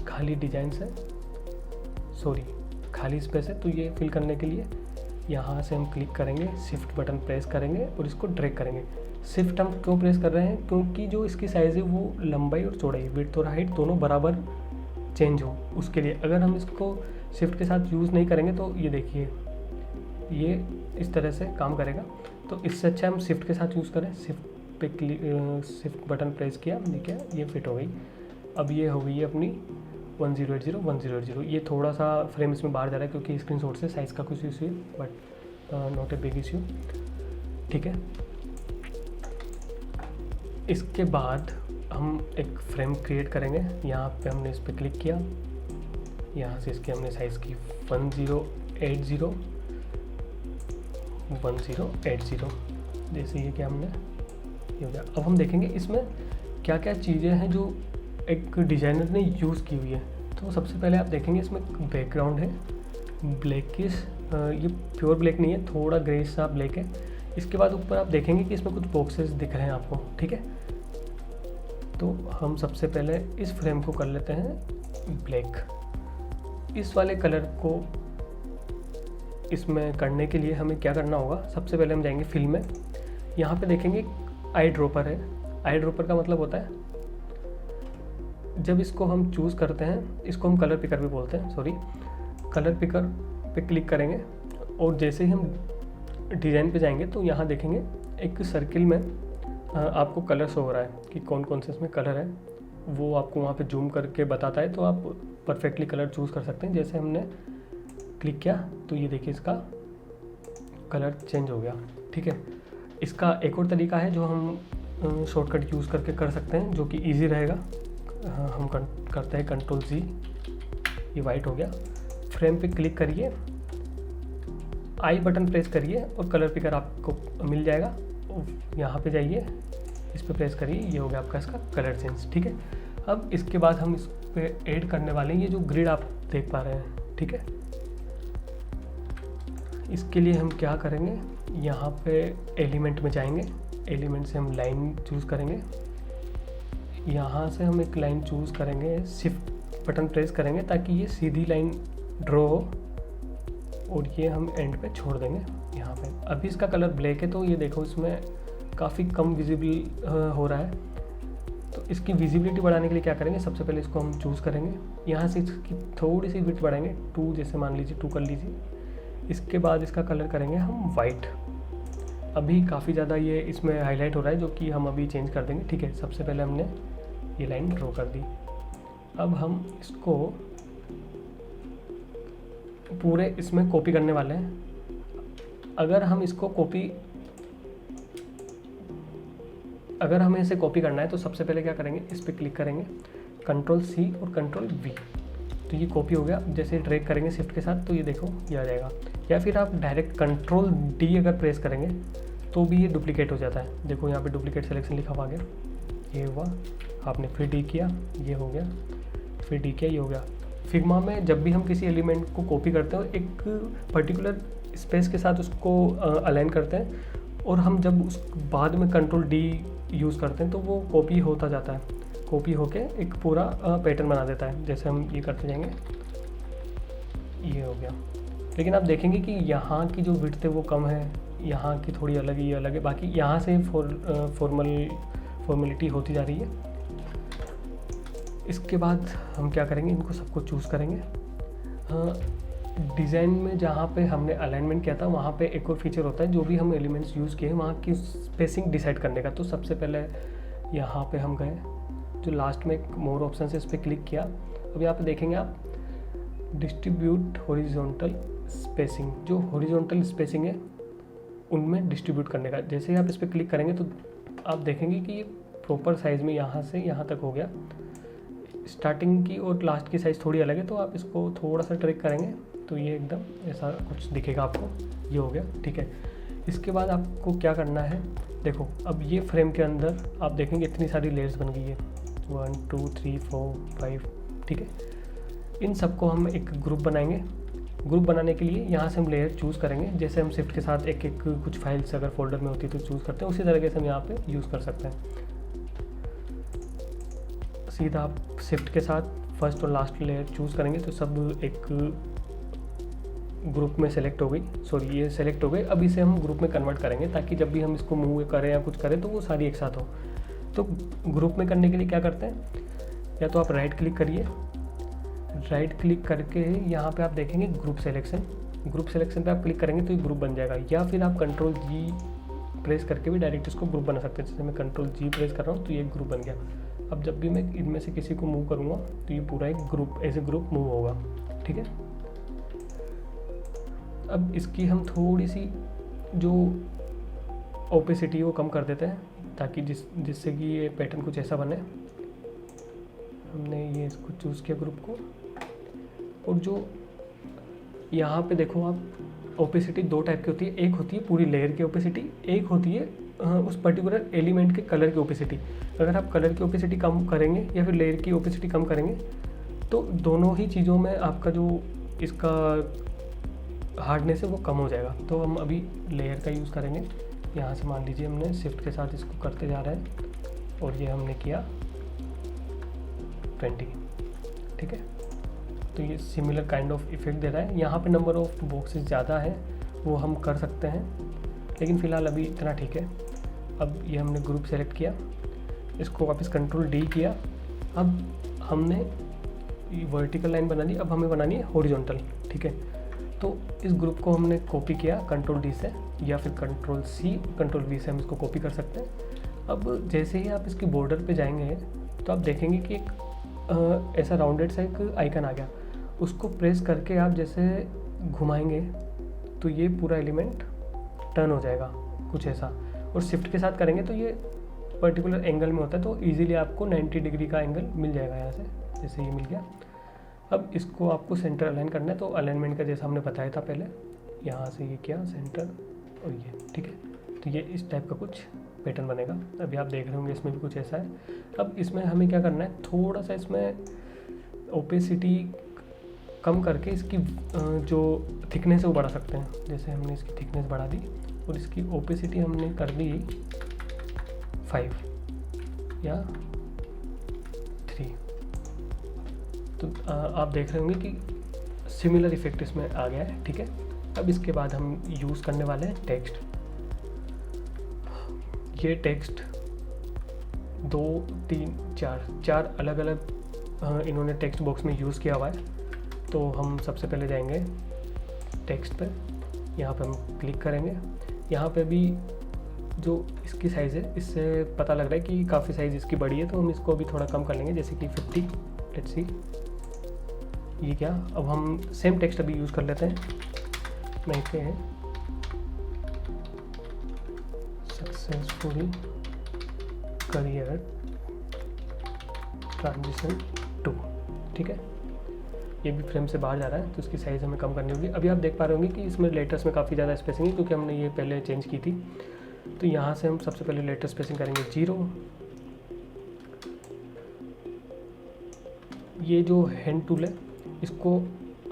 खाली डिज़ाइन से, खाली स्पेस है, तो ये फिल करने के लिए यहाँ से हम क्लिक करेंगे, शिफ्ट बटन प्रेस करेंगे और इसको ड्रैग करेंगे। शिफ्ट हम क्यों प्रेस कर रहे हैं, क्योंकि जो इसकी साइज़ है वो लंबाई और चौड़ाई, विड्थ और हाइट दोनों बराबर चेंज हो उसके लिए। अगर हम इसको शिफ्ट के साथ यूज़ नहीं करेंगे तो ये देखिए ये इस तरह से काम करेगा। तो इससे अच्छा हम शिफ्ट के साथ यूज़ करें। शिफ्ट पे शिफ्ट बटन प्रेस किया, देखिए ये फिट हो गई। अब ये हो गई अपनी 1080। ये थोड़ा सा फ्रेम इसमें बाहर जा रहा है क्योंकि स्क्रीनशॉट से साइज़ का कुछ इशू है, but not a big issue. ठीक है, इसके बाद हम एक फ्रेम क्रिएट करेंगे। यहाँ पे हमने इस पर क्लिक किया, यहाँ से इसकी हमने साइज़ की 1080। जैसे ये क्या हमने ये हो गया। अब हम देखेंगे इसमें क्या क्या चीज़ें हैं जो एक डिज़ाइनर ने यूज़ की हुई है। तो सबसे पहले आप देखेंगे इसमें बैकग्राउंड है ब्लैकिश, ये प्योर ब्लैक नहीं है, थोड़ा ग्रे सा ब्लैक है। इसके बाद ऊपर आप देखेंगे कि इसमें कुछ बॉक्सेस दिख रहे हैं आपको। ठीक है, तो हम सबसे पहले इस फ्रेम को कर लेते हैं ब्लैक। इस वाले कलर को इसमें करने के लिए हमें क्या करना होगा, सबसे पहले हम जाएंगे फिल में। यहाँ पे देखेंगे आई ड्रॉपर है। आई ड्रॉपर का मतलब होता है जब इसको हम चूज़ करते हैं, इसको हम कलर पिकर भी बोलते हैं, कलर पिकर पे क्लिक करेंगे और जैसे ही हम डिज़ाइन पे जाएंगे तो यहाँ देखेंगे एक सर्किल में आपको कलर शो हो रहा है कि कौन कौन से इसमें कलर है, वो आपको वहाँ पे जूम करके बताता है। तो आप परफेक्टली कलर चूज़ कर सकते हैं। जैसे हमने क्लिक किया तो ये देखिए इसका कलर चेंज हो गया। ठीक है, इसका एक और तरीका है जो हम शॉर्टकट यूज़ करके कर सकते हैं, जो कि ईजी रहेगा। हम करते हैं कंट्रोल Z, ये वाइट हो गया। फ्रेम पे क्लिक करिए, आई बटन प्रेस करिए और कलर पिकर आपको मिल जाएगा यहाँ पे जाइए, इस पर प्रेस करिए, ये हो गया आपका इसका कलर चेंज। ठीक है, अब इसके बाद हम इस पे ऐड करने वाले हैं ये जो ग्रिड आप देख पा रहे हैं। ठीक है, इसके लिए हम क्या करेंगे, यहाँ पे एलिमेंट में जाएंगे, एलिमेंट से हम लाइन चूज़ करेंगे, यहाँ से हम एक लाइन चूज़ करेंगे, शिफ्ट बटन प्रेस करेंगे ताकि ये सीधी लाइन ड्रॉ हो, और ये हम एंड पे छोड़ देंगे यहाँ पे। अभी इसका कलर ब्लैक है तो ये देखो इसमें काफ़ी कम विजिबल हो रहा है। तो इसकी विजिबिलिटी बढ़ाने के लिए क्या करेंगे, सबसे पहले इसको हम चूज़ करेंगे, यहाँ से इसकी थोड़ी सी विड्थ बढ़ाएंगे, 2 जैसे मान लीजिए 2 कर लीजिए। इसके बाद इसका कलर करेंगे हम वाइट। अभी काफ़ी ज़्यादा ये इसमें हाईलाइट हो रहा है जो कि हम अभी चेंज कर देंगे। ठीक है, सबसे पहले हमने ये लाइन ड्रॉ कर दी। अब हम इसको पूरे इसमें कॉपी करने वाले हैं। अगर हमें इसे कॉपी करना है तो सबसे पहले क्या करेंगे, इस पर क्लिक करेंगे, Ctrl+C और Ctrl+V, तो ये कॉपी हो गया। जैसे ड्रैग करेंगे शिफ्ट के साथ तो ये देखो ये आ जाएगा, या फिर आप डायरेक्ट Ctrl+D अगर प्रेस करेंगे तो भी ये डुप्लीकेट हो जाता है। देखो यहाँ पे डुप्लीकेट सिलेक्शन लिखा हुआ, गया ये हुआ, आपने फिर D किया, ये हो गया, फिर D किया, ये हो गया। फिग्मा में जब भी हम किसी एलिमेंट को कॉपी करते हैं एक पर्टिकुलर स्पेस के साथ उसको अलाइन करते हैं, और हम जब उस बाद में Ctrl+D यूज़ करते हैं तो वो कॉपी होता जाता है, कॉपी होके एक पूरा पैटर्न बना देता है। जैसे हम ये करते जाएंगे, ये हो गया। लेकिन आप देखेंगे कि यहाँ की जो विड्थ है वो कम है, यहाँ की थोड़ी अलग, ये अलग है, बाकी यहाँ से फॉर्मेलिटी होती जा रही है। इसके बाद हम क्या करेंगे, इनको सबको चूज़ करेंगे। डिज़ाइन में जहाँ पे हमने अलाइनमेंट किया था वहाँ पे एक और फीचर होता है, जो भी हम एलिमेंट्स यूज़ किए वहाँ की स्पेसिंग डिसाइड करने का। तो सबसे पहले यहाँ पे हम गए, जो लास्ट में एक मोर ऑप्शन है, इस पर क्लिक किया। अब यहाँ पे देखेंगे आप डिस्ट्रीब्यूट हॉरिजॉन्टल स्पेसिंग, जो हॉरिजॉन्टल स्पेसिंग है उनमें डिस्ट्रीब्यूट करने का। जैसे ही आप इस पर क्लिक करेंगे तो आप देखेंगे कि ये प्रॉपर साइज़ में यहाँ से यहाँ तक हो गया। स्टार्टिंग की और लास्ट की साइज़ थोड़ी अलग है, तो आप इसको थोड़ा सा ट्रैक करेंगे तो ये एकदम ऐसा कुछ दिखेगा आपको, ये हो गया। ठीक है, इसके बाद आपको क्या करना है, देखो अब ये फ्रेम के अंदर आप देखेंगे इतनी सारी लेयर्स बन गई है, 1 2 3 4 5। ठीक है, इन सबको हम एक ग्रुप बनाएंगे। ग्रुप बनाने के लिए यहाँ से हम लेयर चूज़ करेंगे, जैसे हम शिफ्ट के साथ एक एक कुछ फाइल्स अगर फोल्डर में होती है तो चूज़ करते हैं, उसी तरीके से हम यहाँ पे यूज़ कर सकते हैं। सीधा आप शिफ्ट के साथ फर्स्ट और लास्ट लेयर चूज़ करेंगे तो सब एक ग्रुप में सेलेक्ट हो गई, सॉरी ये सेलेक्ट हो गए। अब इसे हम ग्रुप में कन्वर्ट करेंगे ताकि जब भी हम इसको मूव करें या कुछ करें तो वो सारी एक साथ हो। तो ग्रुप में करने के लिए क्या करते हैं, या तो आप राइट क्लिक करिए, राइट क्लिक करके यहाँ पे आप देखेंगे ग्रुप सिलेक्शन, ग्रुप सिलेक्शन पे आप क्लिक करेंगे तो ये ग्रुप बन जाएगा। या फिर आप Ctrl+G प्रेस करके भी डायरेक्ट इसको ग्रुप बना सकते हैं। जैसे मैं Ctrl+G प्रेस कर रहा हूँ तो ये ग्रुप बन गया। अब जब भी मैं इनमें से किसी को मूव करूँगा तो ये पूरा एक group as a group move होगा। ठीक है, अब इसकी हम थोड़ी सी जो ओपेसिटी वो कम कर देते हैं ताकि जिससे कि ये पैटर्न कुछ ऐसा बने। हमने ये इसको चूज़ किया ग्रुप को, और जो यहाँ पे देखो आप ओपेसिटी 2 टाइप की होती है, एक होती है पूरी लेयर की ओपेसिटी, एक होती है उस पर्टिकुलर एलिमेंट के कलर की ओपेसिटी। अगर आप कलर की ओपेसिटी कम करेंगे या फिर लेयर की ओपेसिटी कम करेंगे तो दोनों ही चीज़ों में आपका जो इसका हार्डनेस है वो कम हो जाएगा। तो हम अभी लेयर का यूज़ करेंगे। यहाँ से मान लीजिए हमने शिफ्ट के साथ इसको करते जा रहे हैं और ये हमने किया 20। ठीक है, तो ये सिमिलर काइंड ऑफ इफेक्ट दे रहा है। यहाँ पे नंबर ऑफ बॉक्सेस ज़्यादा है वो हम कर सकते हैं, लेकिन फ़िलहाल अभी इतना ठीक है। अब ये हमने ग्रुप सेलेक्ट किया, इसको वापस Ctrl+D किया। अब हमने वर्टिकल लाइन बना दी, अब हमें बनानी है हॉरिजॉन्टल। ठीक है, तो इस ग्रुप को हमने कॉपी किया Ctrl+D से, या फिर Ctrl+C Ctrl+V से हम इसको कॉपी कर सकते हैं। अब जैसे ही आप इसकी बॉर्डर पे जाएंगे तो आप देखेंगे कि एक ऐसा राउंडेड सा एक आइकन आ गया, उसको प्रेस करके आप जैसे घुमाएंगे तो ये पूरा एलिमेंट टर्न हो जाएगा कुछ ऐसा, और शिफ्ट के साथ करेंगे तो ये पर्टिकुलर एंगल में होता है, तो इजीली आपको 90 डिग्री का एंगल मिल जाएगा यहाँ से, जैसे ये मिल गया। अब इसको आपको सेंटर अलाइन करना है, तो अलाइनमेंट का जैसा हमने बताया था पहले, यहाँ से ये किया सेंटर और ये। ठीक है, तो ये इस टाइप का कुछ पैटर्न बनेगा। अभी आप देख रहे होंगे इसमें भी कुछ ऐसा है। अब इसमें हमें क्या करना है, थोड़ा सा इसमें ओपेसिटी कम करके इसकी जो थिकनेस है वो बढ़ा सकते हैं। जैसे हमने इसकी थिकनेस बढ़ा दी और इसकी ओपेसिटी हमने कर दी 5 या 3। तो आप देख रहे होंगे कि सिमिलर इफेक्ट इसमें आ गया है, ठीक है। अब इसके बाद हम यूज़ करने वाले हैं टेक्स्ट। ये टेक्स्ट 2 3 4 अलग अलग इन्होंने टेक्स्ट बॉक्स में यूज़ किया हुआ है। तो हम सबसे पहले जाएंगे टेक्स्ट पर, यहाँ पे हम क्लिक करेंगे। यहाँ पे भी जो इसकी साइज़ है, इससे पता लग रहा है कि काफ़ी साइज़ इसकी बड़ी है, तो हम इसको अभी थोड़ा कम कर लेंगे, जैसे कि 50। लेट्स सी ये क्या। अब हम सेम टेक्स्ट अभी यूज़ कर लेते हैं। लिखते हैं सक्सेसफुली करियर ट्रांजिशन 2, ठीक है। ये भी फ्रेम से बाहर जा रहा है, तो इसकी साइज़ हमें कम करनी होगी। अभी आप देख पा रहे होंगे कि इसमें लेटर्स में काफ़ी ज़्यादा स्पेसिंग है, क्योंकि हमने ये पहले चेंज की थी। तो यहाँ से हम सबसे पहले लेटर स्पेसिंग करेंगे 0। ये जो हैंड टूल है, इसको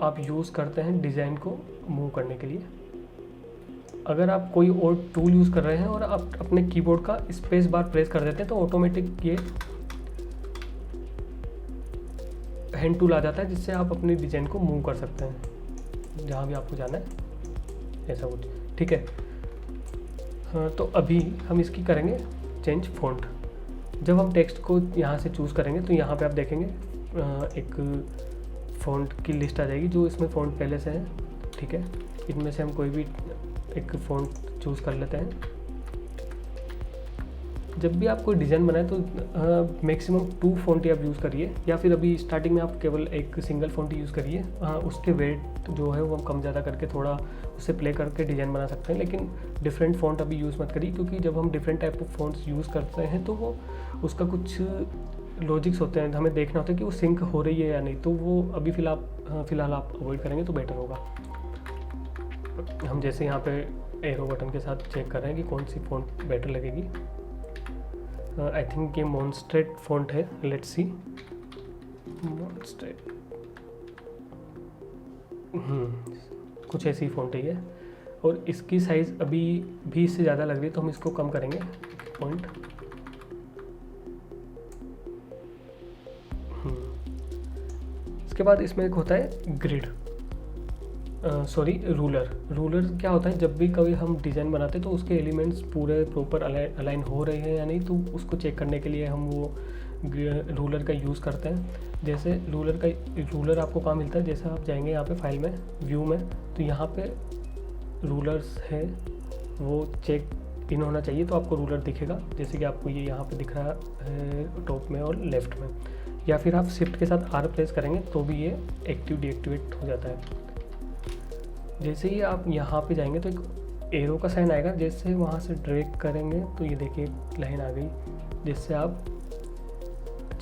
आप यूज़ करते हैं डिज़ाइन को मूव करने के लिए। अगर आप कोई और टूल यूज़ कर रहे हैं और आप अपने कीबोर्ड का स्पेस बार प्रेस कर देते हैं, तो ऑटोमेटिक ये हैंड टूल आ जाता है, जिससे आप अपनी डिज़ाइन को मूव कर सकते हैं जहाँ भी आपको जाना है, ऐसा कुछ, ठीक है। हाँ, तो अभी हम इसकी करेंगे चेंज फ़ॉन्ट। जब हम टेक्स्ट को यहाँ से चूज़ करेंगे, तो यहाँ पे आप देखेंगे एक फ़ॉन्ट की लिस्ट आ जाएगी, जो इसमें फ़ॉन्ट पहले से है, ठीक है। इनमें से हम कोई भी एक फ़ॉन्ट चूज़ कर लेते हैं। जब भी आप कोई डिज़ाइन बनाए तो मैक्सिमम 2 फ़ॉन्ट आप यूज़ करिए, या फिर अभी स्टार्टिंग में आप केवल एक सिंगल फ़ॉन्ट यूज़ करिए। उसके वेट जो है वो हम कम ज़्यादा करके थोड़ा उससे प्ले करके डिज़ाइन बना सकते हैं, लेकिन डिफरेंट फ़ॉन्ट अभी यूज़ मत करिए, क्योंकि जब हम different type of fonts use करते हैं तो वो उसका कुछ लॉजिक्स होते हैं, हमें देखना होता है कि वो सिंक हो रही है या नहीं। तो वो अभी फ़िलहाल आप अवॉइड करेंगे तो बेटर होगा। हम जैसे यहाँ पे एरो बटन के साथ चेक कर रहे हैं कि कौन सी फ़ॉन्ट बेटर लगेगी। आई थिंक ये मॉन्स्ट्रेट फ़ॉन्ट है। लेट्स सी मॉन्स्ट्रेट, कुछ ऐसी फ़ॉन्ट है ये, और इसकी साइज़ अभी भी इससे ज़्यादा लग रही है, तो हम इसको कम करेंगे पॉइंट। इसके बाद इसमें एक होता है ग्रिड, रूलर क्या होता है, जब भी कभी हम डिज़ाइन बनाते हैं तो उसके एलिमेंट्स पूरे प्रॉपर अलाइन हो रहे हैं या नहीं, तो उसको चेक करने के लिए हम वो रूलर का यूज़ करते हैं। जैसे रूलर आपको कहाँ मिलता है, जैसे आप जाएंगे यहाँ पे फाइल में, व्यू में, तो यहाँ पे रूलर्स है, वो चेक इन होना चाहिए, तो आपको रूलर दिखेगा। जैसे कि आपको ये यहाँ पे दिख रहा है टॉप में और लेफ़्ट में, या फिर आप शिफ्ट के साथ R प्रेस करेंगे तो भी ये एक्टिव डीएक्टिवेट हो जाता है। जैसे ही आप यहाँ पे जाएंगे तो एक एरो का साइन आएगा, जैसे वहाँ से ड्रैग करेंगे तो ये देखिए लाइन आ गई, जिससे आप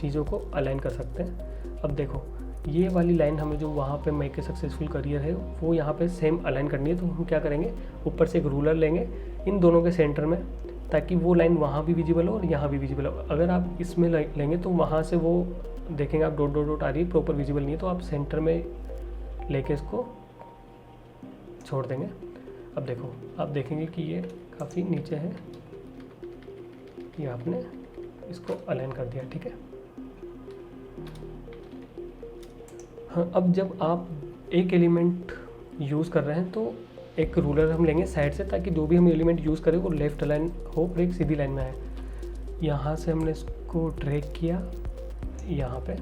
चीज़ों को अलाइन कर सकते हैं। अब देखो ये वाली लाइन हमें जो वहाँ पे मेक ए सक्सेसफुल करियर है, वो यहाँ पे सेम अलाइन करनी है। तो हम क्या करेंगे, ऊपर से एक रूलर लेंगे इन दोनों के सेंटर में, ताकि वो लाइन वहाँ भी विजिबल हो और यहाँ भी विजिबल हो। अगर आप इसमें लेंगे तो वहाँ से वो देखेंगे आप डॉट डॉट डॉट आ रही है, प्रॉपर विजिबल नहीं है, तो आप सेंटर में लेके इसको छोड़ देंगे। अब देखो आप देखेंगे कि ये काफ़ी नीचे है, ये आपने इसको अलाइन कर दिया, ठीक है। हाँ, अब जब आप एक एलिमेंट यूज़ कर रहे हैं तो एक रूलर हम लेंगे साइड से, ताकि जो भी हम एलिमेंट यूज़ करें वो लेफ़्ट अलाइन हो और एक सीधी लाइन में आए। यहाँ से हमने इसको ड्रैग किया यहाँ पे,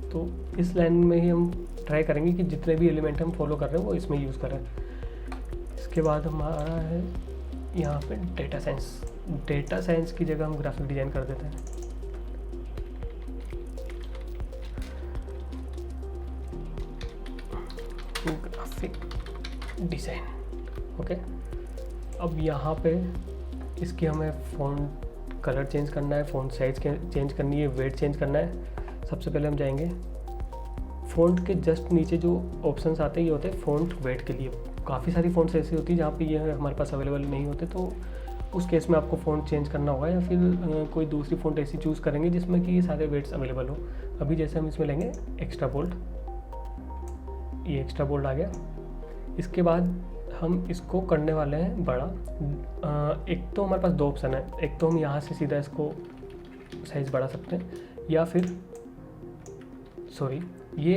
तो इस लाइन में ही हम ट्राई करेंगे कि जितने भी एलिमेंट हम फॉलो कर रहे हैं वो इसमें यूज़ करें। इसके बाद हमारा है यहाँ पे डेटा साइंस की जगह हम ग्राफिक डिज़ाइन कर देते हैं। Graphic design, okay. अब यहाँ पे इसकी हमें फ़ॉन्ट कलर चेंज करना है, फ़ॉन्ट साइज़ चेंज करनी है, वेट चेंज करना है। सबसे पहले हम जाएंगे फ़ॉन्ट के जस्ट नीचे जो ऑप्शंस आते हैं, ये होते हैं फ़ॉन्ट वेट के लिए। काफ़ी सारी फ़ॉन्ट्स ऐसी होती है जहाँ पे ये हमारे पास अवेलेबल नहीं होते, तो उस केस में आपको फ़ॉन्ट चेंज करना होगा या फिर कोई दूसरी फ़ॉन्ट ऐसी चूज़ करेंगे जिसमें कि ये सारे वेट्स अवेलेबल हो। अभी जैसे हम इसमें लेंगे एक्स्ट्रा बोल्ड, ये एक्स्ट्रा बोल्ड आ गया। इसके बाद हम इसको करने वाले हैं बड़ा। एक तो हमारे पास दो ऑप्शन है, एक तो हम यहाँ से सीधा इसको साइज़ बढ़ा सकते हैं, या फिर ये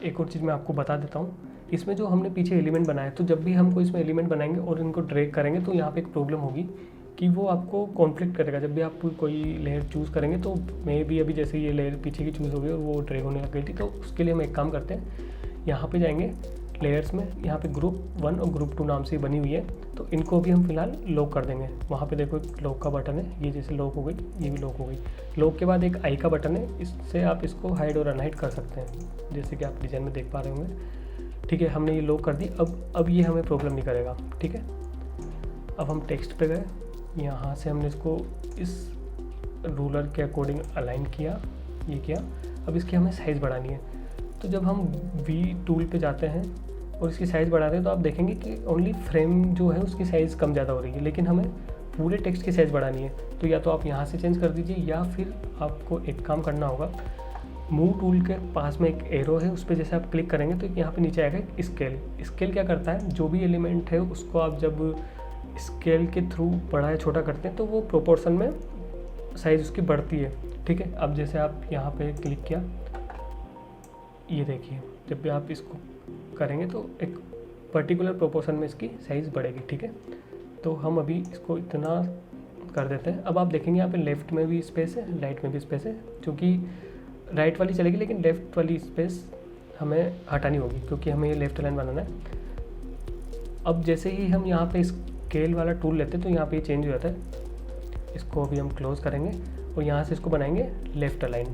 एक और चीज़ मैं आपको बता देता हूँ। इसमें जो हमने पीछे एलिमेंट बनाया, तो जब भी हमको इसमें एलिमेंट बनाएंगे और इनको ड्रैग करेंगे तो यहाँ पे एक प्रॉब्लम होगी कि वो आपको कॉन्फ्लिक्ट करेगा। जब भी आप कोई लेयर चूज़ करेंगे तो मे भी अभी जैसे ये लेयर पीछे की चूज़ हो गई और वो ड्रैग होने लग गई थी, तो उसके लिए हम एक काम करते हैं, यहाँ पे जाएंगे लेयर्स में, यहाँ पे ग्रुप 1 और ग्रुप 2 नाम से बनी हुई है, तो इनको भी हम फिलहाल लॉक कर देंगे। वहाँ पे देखो एक लॉक का बटन है, ये जैसे लॉक हो गई, ये भी लॉक हो गई। लॉक के बाद एक आई का बटन है, इससे आप इसको हाइड और अनहाइड कर सकते हैं, जैसे कि आप डिज़ाइन में देख पा रहे होंगे। ठीक है, हमने ये लॉक कर दी। अब ये हमें प्रॉब्लम नहीं करेगा। ठीक है, अब हम टेक्स्ट पे गए, यहाँ से हमने इसको इस रूलर के अकॉर्डिंग अलाइन किया, ये किया। अब इसकी हमें साइज़ बढ़ानी है, तो जब हम वी टूल पे जाते हैं और इसकी साइज़ बढ़ाते हैं तो आप देखेंगे कि ओनली फ्रेम जो है उसकी साइज़ कम ज़्यादा हो रही है, लेकिन हमें पूरे टेक्स्ट की साइज़ बढ़ानी है। तो या तो आप यहाँ से चेंज कर दीजिए, या फिर आपको एक काम करना होगा, मूव टूल के पास में एक एरो है, उस पर जैसे आप क्लिक करेंगे तो यहाँ पे नीचे आएगा स्केल। स्केल क्या करता है, जो भी एलिमेंट है उसको आप जब स्केल के थ्रू बड़ा या छोटा करते हैं तो वो प्रोपोर्शन में साइज़ उसकी बढ़ती है। ठीक है, अब जैसे आप यहाँ पे क्लिक किया, ये देखिए जब भी आप इसको करेंगे तो एक पर्टिकुलर प्रोपोर्शन में इसकी साइज़ बढ़ेगी। ठीक है, तो हम अभी इसको इतना कर देते हैं। अब आप देखेंगे यहाँ पे लेफ़्ट में भी स्पेस है, राइट में भी स्पेस है, क्योंकि राइट वाली चलेगी लेकिन लेफ़्ट वाली स्पेस हमें हटानी होगी क्योंकि हमें ये लेफ़्ट लाइन बनाना है। अब जैसे ही हम यहाँ पे स्केल वाला टूल लेते हैं तो यहाँ पे ये चेंज हो जाता है। इसको अभी हम क्लोज़ करेंगे और यहाँ से इसको बनाएंगे लेफ़्ट अलाइन।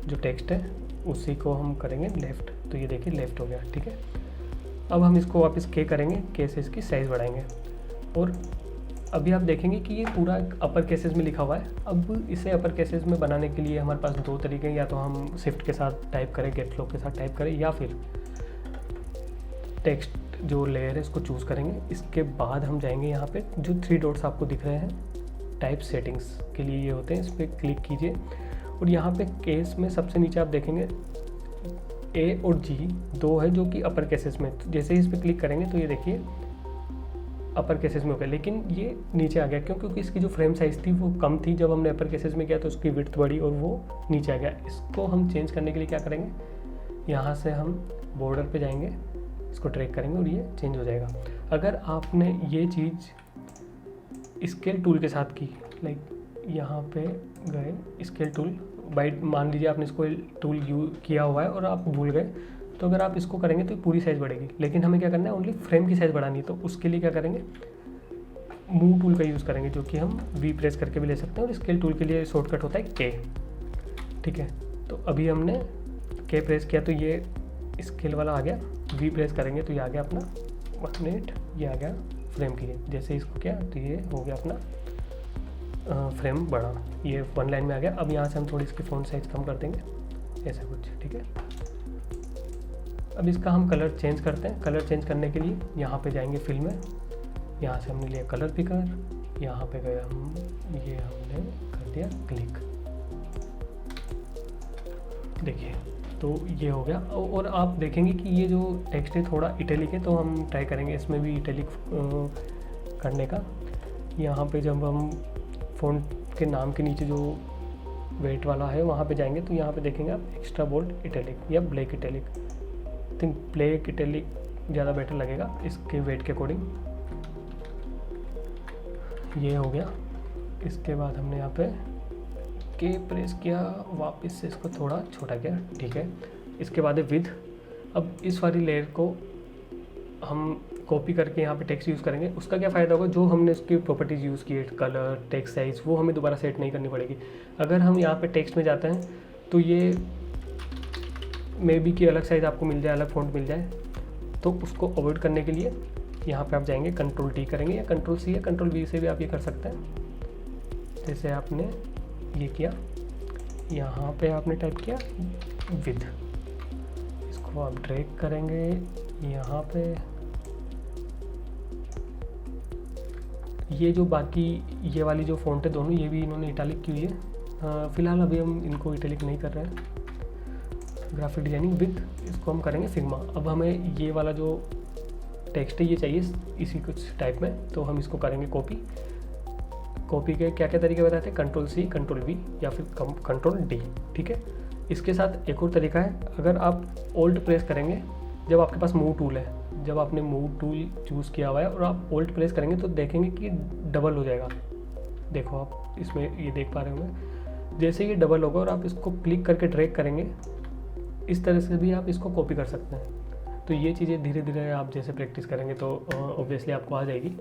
जो टेक्स्ट है उसी को हम करेंगे लेफ़्ट, तो ये देखिए लेफ़्ट हो गया। ठीक है, अब हम इसको वापस के करेंगे, के से इसकी साइज़ बढ़ाएंगे और अभी आप देखेंगे कि ये पूरा अपर केसेस में लिखा हुआ है। अब इसे अपर केसेस में बनाने के लिए हमारे पास दो तरीके हैं, या तो हम शिफ्ट के साथ टाइप करें, गेट लॉक के साथ टाइप करें, या फिर टेक्स्ट जो लेयर है इसको चूज़ करेंगे। इसके बाद हम जाएंगे यहाँ पे, जो 3 डॉट्स आपको दिख रहे हैं टाइप सेटिंग्स के लिए ये होते हैं, इस पर क्लिक कीजिए और यहाँ पे केस में सबसे नीचे आप देखेंगे ए और जी 2 है जो कि अपर केसेस में, तो जैसे ही इस पर क्लिक करेंगे तो ये देखिए अपर केसेस में हो गया, लेकिन ये नीचे आ गया क्योंकि इसकी जो फ्रेम साइज़ थी वो कम थी। जब हमने अपर केसेस में किया तो उसकी विड्थ बढ़ी और वो नीचे आ गया। इसको हम चेंज करने के लिए क्या करेंगे, यहाँ से हम बॉर्डर पे जाएंगे, इसको ट्रैक करेंगे और ये चेंज हो जाएगा। अगर आपने ये चीज़ स्केल टूल के साथ की, लाइक यहाँ पे गए स्केल टूल, बाइट मान लीजिए आपने इसको टूल यूज किया हुआ है और आप भूल गए, तो अगर आप इसको करेंगे तो पूरी साइज़ बढ़ेगी, लेकिन हमें क्या करना है, ओनली फ्रेम की साइज़ बढ़ानी है। तो उसके लिए क्या करेंगे, मूव टूल का यूज़ करेंगे, जो कि हम वी प्रेस करके भी ले सकते हैं, और स्केल टूल के लिए शॉर्टकट होता है के। ठीक है, तो अभी हमने के प्रेस किया तो ये स्केल वाला आ गया, वी प्रेस करेंगे तो ये आ गया अपना 1 मिनट, ये आ गया फ्रेम के लिए। जैसे इसको किया तो ये हो गया अपना फ्रेम बड़ा, ये 1 लाइन में आ गया। अब यहाँ से हम थोड़ी इसकी फ़ॉन्ट साइज़ कम कर देंगे, ऐसा कुछ। ठीक है, अब इसका हम कलर चेंज करते हैं। कलर चेंज करने के लिए यहाँ पे जाएंगे फिल में, यहाँ से हमने लिया कलर पिकर, यहाँ पे गए हम, ये हमने कर दिया क्लिक, देखिए तो ये हो गया। और आप देखेंगे कि ये जो टेक्स्ट है थोड़ा इटैलिक है, तो हम ट्राई करेंगे इसमें भी इटैलिक करने का। यहाँ पे जब हम फ़ॉन्ट के नाम के नीचे जो वेट वाला है वहाँ पे जाएंगे तो यहाँ पे देखेंगे आप एक्स्ट्रा बोल्ड इटैलिक या black italic. I think black italic ज़्यादा बेटर लगेगा इसके वेट के अकॉर्डिंग। ये हो गया। इसके बाद हमने यहाँ पे के प्रेस किया, वापस से इसको थोड़ा छोटा किया। ठीक है, इसके बाद है विद। अब इस वाली लेयर को हम कॉपी करके यहाँ पे टेक्स्ट यूज़ करेंगे। उसका क्या फ़ायदा होगा, जो हमने उसकी प्रॉपर्टीज़ यूज़ की है, कलर, टेक्स्ट साइज़, वो हमें दोबारा सेट नहीं करनी पड़ेगी। अगर हम यहाँ पे टेक्स्ट में जाते हैं तो ये मे बी कि अलग साइज़ आपको मिल जाए, अलग फ़ॉन्ट मिल जाए, तो उसको अवॉइड करने के लिए यहाँ पे आप जाएंगे, Ctrl+D करेंगे या Ctrl+C या Ctrl+V से भी आप ये कर सकते हैं। जैसे आपने ये किया, यहाँ पे आपने टाइप किया विद, इसको आप ड्रैग करेंगे यहाँ पे, ये जो बाकी ये वाली जो फ़ॉन्ट है दोनों, ये भी इन्होंने इटैलिक की हुई है। फ़िलहाल अभी हम इनको इटैलिक नहीं कर रहे हैं। ग्राफिक डिजाइनिंग विद, इसको हम करेंगे फिग्मा। अब हमें ये वाला जो टेक्स्ट है ये चाहिए इसी कुछ टाइप में, तो हम इसको करेंगे कॉपी। कॉपी के क्या क्या तरीके बताते हैं, Ctrl+C Ctrl+V या फिर Ctrl+D, ठीक है। इसके साथ एक और तरीका है, अगर आप Alt प्रेस करेंगे जब आपके पास मूव टूल है, जब आपने मूव टूल चूज़ किया हुआ है और आप Alt प्रेस करेंगे तो देखेंगे कि डबल हो जाएगा। देखो आप इसमें ये देख पा रहे होंगे, जैसे ये डबल होगा और आप इसको क्लिक करके ड्रैग करेंगे, इस तरह से भी आप इसको कॉपी कर सकते हैं। तो ये चीज़ें धीरे धीरे आप जैसे प्रैक्टिस करेंगे तो ऑब्वियसली आपको आ जाएगी।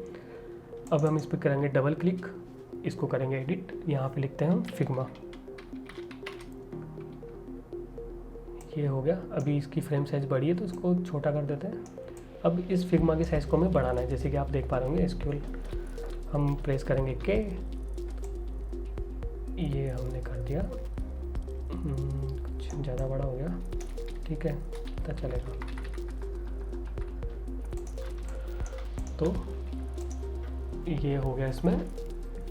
अब हम इस पर करेंगे डबल क्लिक, इसको करेंगे एडिट, यहाँ पे लिखते हैं हम फिग्मा। ये हो गया। अभी इसकी फ्रेम साइज़ बड़ी है तो इसको छोटा कर देते हैं। अब इस फिग्मा की साइज़ को हमें बढ़ाना है, जैसे कि आप देख पा रहे होंगे। SQL हम प्रेस करेंगे के, ये हमने कर दिया, कुछ ज़्यादा बड़ा हो गया, ठीक है, तो चलेगा। तो ये हो गया इसमें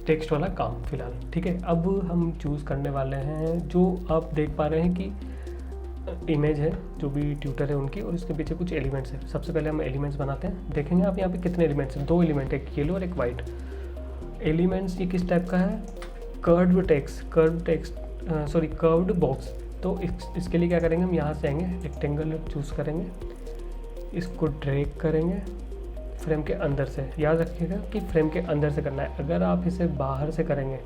टेक्स्ट वाला काम फ़िलहाल, ठीक है। अब हम चूज़ करने वाले हैं, जो आप देख पा रहे हैं कि इमेज है जो भी ट्यूटर है उनकी, और इसके पीछे कुछ एलिमेंट्स है। सबसे पहले हम एलिमेंट्स बनाते हैं। देखेंगे आप यहाँ पे कितने एलिमेंट्स हैं, 2 एलिमेंट है, एक येलो और एक वाइट। एलिमेंट्स ये किस टाइप का है, कर्व्ड बॉक्स। तो इसके लिए क्या करेंगे, हम यहाँ से आएंगे, रेक्टेंगल चूज़ करेंगे, इसको ड्रैग करेंगे फ्रेम के अंदर से। याद रखिएगा कि फ्रेम के अंदर से करना है, अगर आप इसे बाहर से करेंगे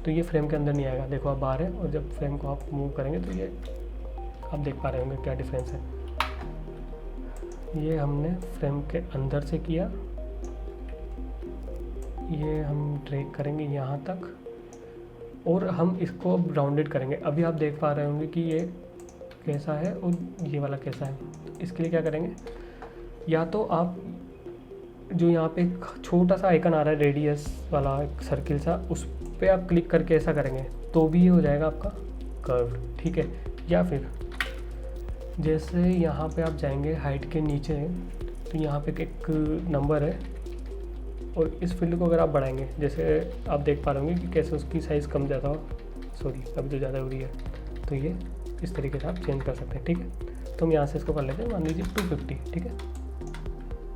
तो ये फ्रेम के अंदर नहीं आएगा। देखो आप बाहर है, और जब फ्रेम को आप मूव करेंगे तो ये आप देख पा रहे होंगे क्या डिफरेंस है। ये हमने फ्रेम के अंदर से किया, ये हम ड्रैग करेंगे यहाँ तक, और हम इसको राउंडेड करेंगे। अभी आप देख पा रहे होंगे कि ये कैसा है और ये वाला कैसा है। तो इसके लिए क्या करेंगे, या तो आप जो यहाँ पे एक छोटा सा आइकन आ रहा है रेडियस वाला, एक सर्किल सा, उस पर आप क्लिक करके ऐसा करेंगे तो भी ये हो जाएगा आपका कर्व, ठीक है। या फिर जैसे यहाँ पे आप जाएंगे हाइट के नीचे, तो यहाँ पे एक नंबर है, और इस फील्ड को अगर आप बढ़ाएंगे, जैसे आप देख पा रहे होंगे कि कैसे उसकी साइज़ कम ज़्यादा हो, सॉरी अभी तो ज़्यादा हो रही है, तो ये इस तरीके से आप चेंज कर सकते हैं, ठीक है। तो हम यहाँ से इसको कर लेते हैं, मान लीजिए 250, ठीक है,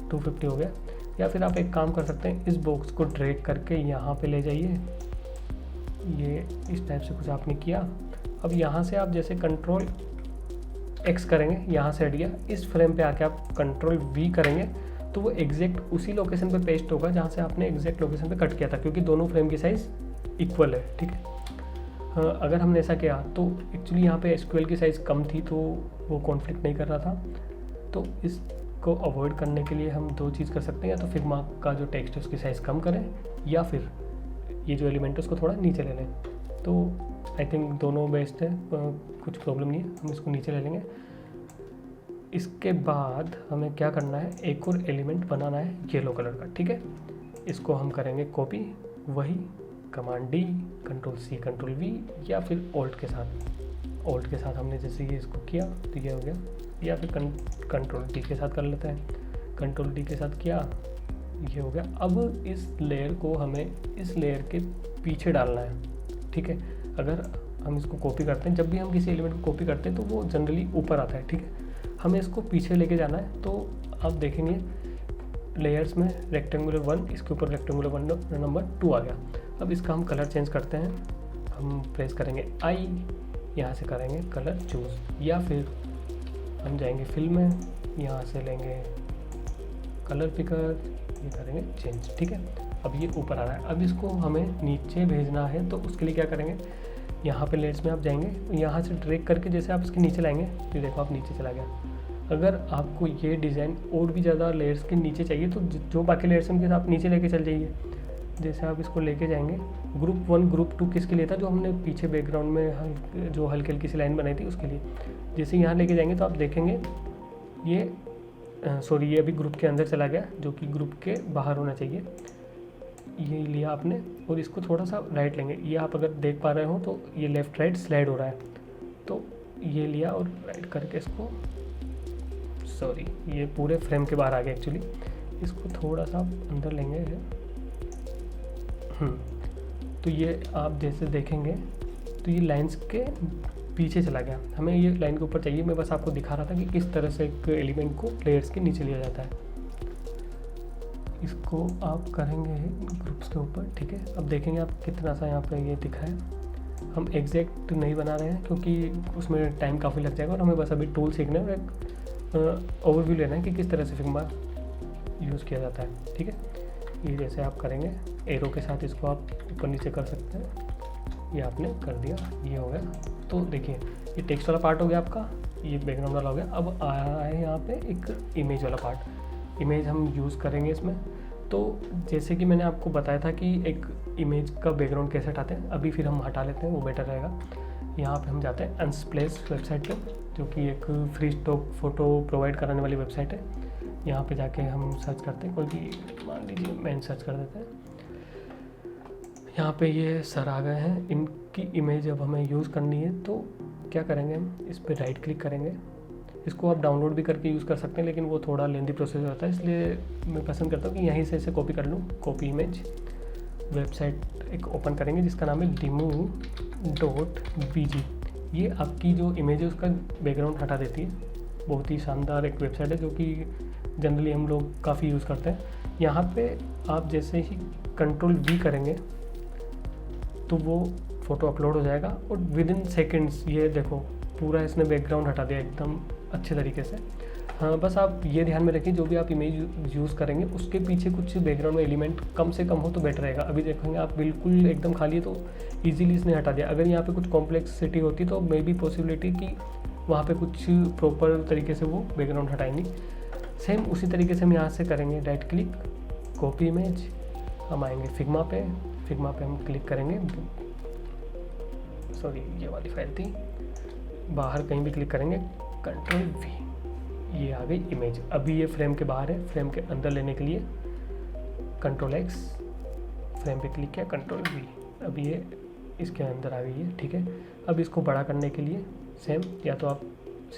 250 हो गया। या फिर आप एक काम कर सकते हैं, इस बॉक्स को ड्रैग करके यहाँ पे ले जाइए, ये इस टाइप से कुछ आपने किया। अब यहाँ से आप जैसे Ctrl+X करेंगे, यहाँ से हट गया, इस फ्रेम पे आके आप Ctrl+V करेंगे तो वो एग्जैक्ट उसी लोकेशन पे पेस्ट होगा जहाँ से आपने एग्जैक्ट लोकेशन पे कट किया था, क्योंकि दोनों फ्रेम की साइज़ इक्वल है, ठीक है। अगर हमने ऐसा किया तो एक्चुअली यहाँ पे SQL की साइज़ कम थी तो वो कॉन्फ्लिक्ट नहीं कर रहा था। तो इसको अवॉइड करने के लिए हम 2 चीज़ कर सकते हैं, या तो फिग्मा का जो टेक्स्ट है उसकी साइज़ कम करें, या फिर ये जो एलिमेंट है उसको थोड़ा नीचे ले लें। तो आई थिंक दोनों बेस्ट है, कुछ प्रॉब्लम नहीं है, हम इसको नीचे ले लेंगे। इसके बाद हमें क्या करना है, एक और एलिमेंट बनाना है येलो कलर का, ठीक है। इसको हम करेंगे कॉपी, वही Command D Ctrl+C Ctrl+V, या फिर Alt के साथ हमने जैसे ये इसको किया तो ये हो गया, या फिर Ctrl+D के साथ कर लेते हैं, Ctrl+D के साथ किया, ये हो गया। अब इस लेयर को हमें इस लेयर के पीछे डालना है, ठीक है। अगर हम इसको कॉपी करते हैं, जब भी हम किसी एलिमेंट को कॉपी करते हैं तो वो जनरली ऊपर आता है, ठीक है। हमें इसको पीछे लेके जाना है, तो आप देखेंगे लेयर्स में रेक्टेंगुलर 1, इसके ऊपर रेक्टेंगुलर 1 नंबर 2 आ गया। अब इसका हम कलर चेंज करते हैं, हम प्रेस करेंगे I, यहाँ से करेंगे कलर चूज़, या फिर हम जाएंगे फिल में, यहाँ से लेंगे कलर पिकर, ये करेंगे चेंज, ठीक है। अब ये ऊपर आ रहा है। अब इसको हमें नीचे भेजना है, तो उसके लिए क्या करेंगे, यहाँ पे लेयर्स में आप जाएंगे, यहाँ से ड्रैग करके जैसे आप इसके नीचे लाएंगे तो देखो आप नीचे चला गया। अगर आपको ये डिज़ाइन और भी ज़्यादा लेयर्स के नीचे चाहिए तो जो बाकी लेयर्स हैं उनके आप नीचे लेके चल जाइए। जैसे आप इसको लेके जाएंगे, ग्रुप 1 ग्रुप 2 किसके लिए था, जो हमने पीछे बैकग्राउंड में जो हल्की हल्की सी लाइन बनाई थी उसके लिए। जैसे यहाँ लेके जाएंगे तो आप देखेंगे ये ये अभी ग्रुप के अंदर चला गया, जो कि ग्रुप के बाहर होना चाहिए। ये लिया आपने, और इसको थोड़ा सा राइट लेंगे। ये आप अगर देख पा रहे हो तो ये लेफ़्ट राइट स्लाइड हो रहा है, तो ये लिया और राइट करके इसको, ये पूरे फ्रेम के बाहर आ गया एक्चुअली। इसको थोड़ा सा अंदर लेंगे, तो ये आप जैसे देखेंगे तो ये लाइंस के पीछे चला गया, हमें ये लाइन के ऊपर चाहिए। मैं बस आपको दिखा रहा था कि किस तरह से एक एलिमेंट को लेयर्स के नीचे लिया जाता है। इसको आप करेंगे ग्रुप्स के ऊपर, ठीक है। अब देखेंगे आप कितना सा यहाँ पे ये दिखा है। हम एग्जैक्ट नहीं बना रहे हैं क्योंकि उसमें टाइम काफ़ी लग जाएगा, और हमें बस अभी टूल सीखना है और एक ओवरव्यू लेना है कि किस तरह से फिग्मा यूज़ किया जाता है, ठीक है। ये जैसे आप करेंगे एरो के साथ इसको आप ऊपर नीचे कर सकते हैं। ये आपने कर दिया, ये हो गया। तो देखिए ये टेक्स्ट वाला पार्ट हो गया आपका, ये बैकग्राउंड वाला हो गया। अब आया है यहाँ पे एक इमेज वाला पार्ट। इमेज हम यूज़ करेंगे इसमें। तो जैसे कि मैंने आपको बताया था कि एक इमेज का बैकग्राउंड कैसे हटाते हैं, अभी फिर हम हटा लेते हैं, वो बेटर रहेगा। यहाँ पे हम जाते हैं अनस्प्लेस वेबसाइट पे, जो कि एक फ्री स्टॉक फ़ोटो प्रोवाइड कराने वाली वेबसाइट है। यहाँ पे जाके हम सर्च करते हैं, कोई भी मान लीजिए मैं सर्च कर देते हैं। यहाँ पे ये सर आ गए हैं, इनकी इमेज अब हमें यूज़ करनी है। तो क्या करेंगे, हम इस पर राइट क्लिक करेंगे। इसको आप डाउनलोड भी करके यूज़ कर सकते हैं, लेकिन वो थोड़ा लेंदी प्रोसेस होता है, इसलिए मैं पसंद करता हूँ कि यहीं से इसे कॉपी कर लूँ। कॉपी इमेज, वेबसाइट एक ओपन करेंगे जिसका नाम है demo.bg। ये आपकी जो इमेज है उसका बैकग्राउंड हटा देती है। बहुत ही शानदार एक वेबसाइट है जो कि जनरली हम लोग काफ़ी यूज़ करते हैं। यहाँ पे आप जैसे ही Ctrl+V करेंगे तो वो फ़ोटो अपलोड हो जाएगा, और विद इन सेकेंड्स ये देखो पूरा इसने बैकग्राउंड हटा दिया एकदम अच्छे तरीके से। हाँ, बस आप ये ध्यान में रखिए जो भी आप इमेज यूज़ करेंगे उसके पीछे कुछ बैकग्राउंड में एलिमेंट कम से कम हो तो बेटर रहेगा। अभी देखेंगे आप बिल्कुल एकदम खाली है तो इजीली इसने हटा दिया। अगर यहाँ पे कुछ कॉम्प्लेक्सिटी होती तो मे बी पॉसिबिलिटी कि वहाँ पे कुछ प्रॉपर तरीके से वो बैकग्राउंड हटाएंगे। सेम उसी तरीके से हम यहाँ से करेंगे राइट क्लिक, कॉपी इमेज, हम आएंगे फिग्मा पे हम क्लिक करेंगे। सॉरी ये वाली फाइल थी, बाहर कहीं भी क्लिक करेंगे, Ctrl+V, ये आ गई इमेज। अभी ये फ्रेम के बाहर है, फ्रेम के अंदर लेने के लिए Ctrl+X, फ्रेम पे क्लिक किया, Ctrl+V, अब ये इसके अंदर आ गई है, ठीक है। अब इसको बड़ा करने के लिए सेम, या तो आप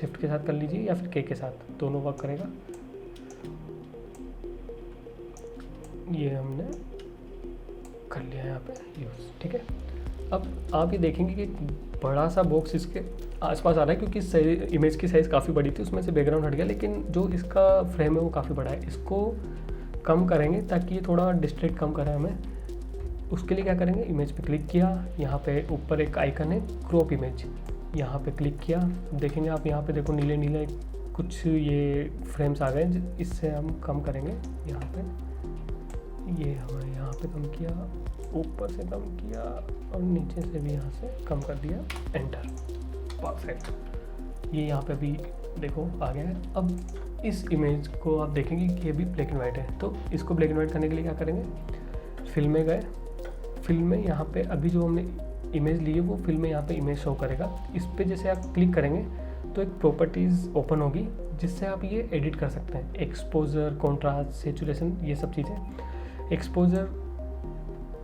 शिफ्ट के साथ कर लीजिए या फिर के साथ, दोनों वर्क करेगा। ये हमने कर लिया यहाँ पे यूज़, ठीक है। अब आप ये देखेंगे कि बड़ा सा बॉक्स इसके आसपास आ रहा है क्योंकि इमेज की साइज़ काफ़ी बड़ी थी, उसमें से बैकग्राउंड हट गया, लेकिन जो इसका फ्रेम है वो काफ़ी बड़ा है। इसको कम करेंगे ताकि ये थोड़ा डिस्ट्रैक्ट कम करे हमें। उसके लिए क्या करेंगे, इमेज पे क्लिक किया, यहाँ पे ऊपर एक आइकन है क्रॉप इमेज, यहाँ पे क्लिक किया। देखेंगे आप यहाँ पे देखो नीले नीले कुछ ये फ्रेम्स आ गए, इससे हम कम करेंगे। यहाँ पे ये हमें यहाँ पे कम किया, ऊपर से कम किया, और नीचे से भी यहाँ से कम कर दिया, एंटर, परफेक्ट। ये यहाँ पे भी देखो आ गया है। अब इस इमेज को आप देखेंगे कि ये भी ब्लैक एंड वाइट है, तो इसको ब्लैक एंड वाइट करने के लिए क्या करेंगे, फिल्म में गए, फिल्म में यहाँ पे अभी जो हमने इमेज ली है वो फिल्म में यहाँ पे इमेज शो करेगा। इस पर जैसे आप क्लिक करेंगे तो एक प्रॉपर्टीज़ ओपन होगी जिससे आप ये एडिट कर सकते हैं, एक्सपोजर, कॉन्ट्रास्ट, सैचुरेशन, ये सब चीज़ें। एक्सपोजर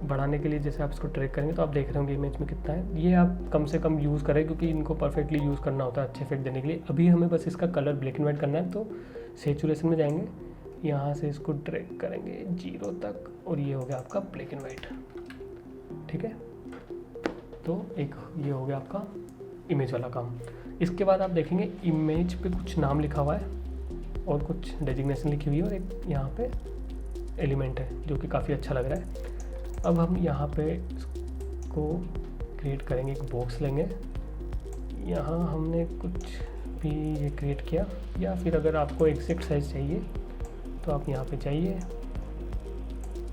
बढ़ाने के लिए जैसे आप इसको ट्रैक करेंगे तो आप देख रहे होंगे इमेज में कितना है, ये आप कम से कम यूज़ करें क्योंकि इनको परफेक्टली यूज़ करना होता है अच्छे इफेक्ट देने के लिए। अभी हमें बस इसका कलर ब्लैक एंड वाइट करना है, तो सैचुरेशन में जाएंगे, यहाँ से इसको ट्रैक करेंगे 0 तक, और ये हो गया आपका ब्लैक एंड वाइट, ठीक है। तो एक ये हो गया आपका इमेज वाला काम। इसके बाद आप देखेंगे इमेज पे कुछ नाम लिखा हुआ है और कुछ डेजिग्नेशन लिखी हुई है, और एक यहाँ पे एलिमेंट है जो कि काफ़ी अच्छा लग रहा है। अब हम यहाँ पे इसको क्रिएट करेंगे, एक बॉक्स लेंगे, यहाँ हमने कुछ भी ये क्रिएट किया, या फिर अगर आपको एग्जैक्ट साइज़ चाहिए तो आप यहाँ पे जाइए,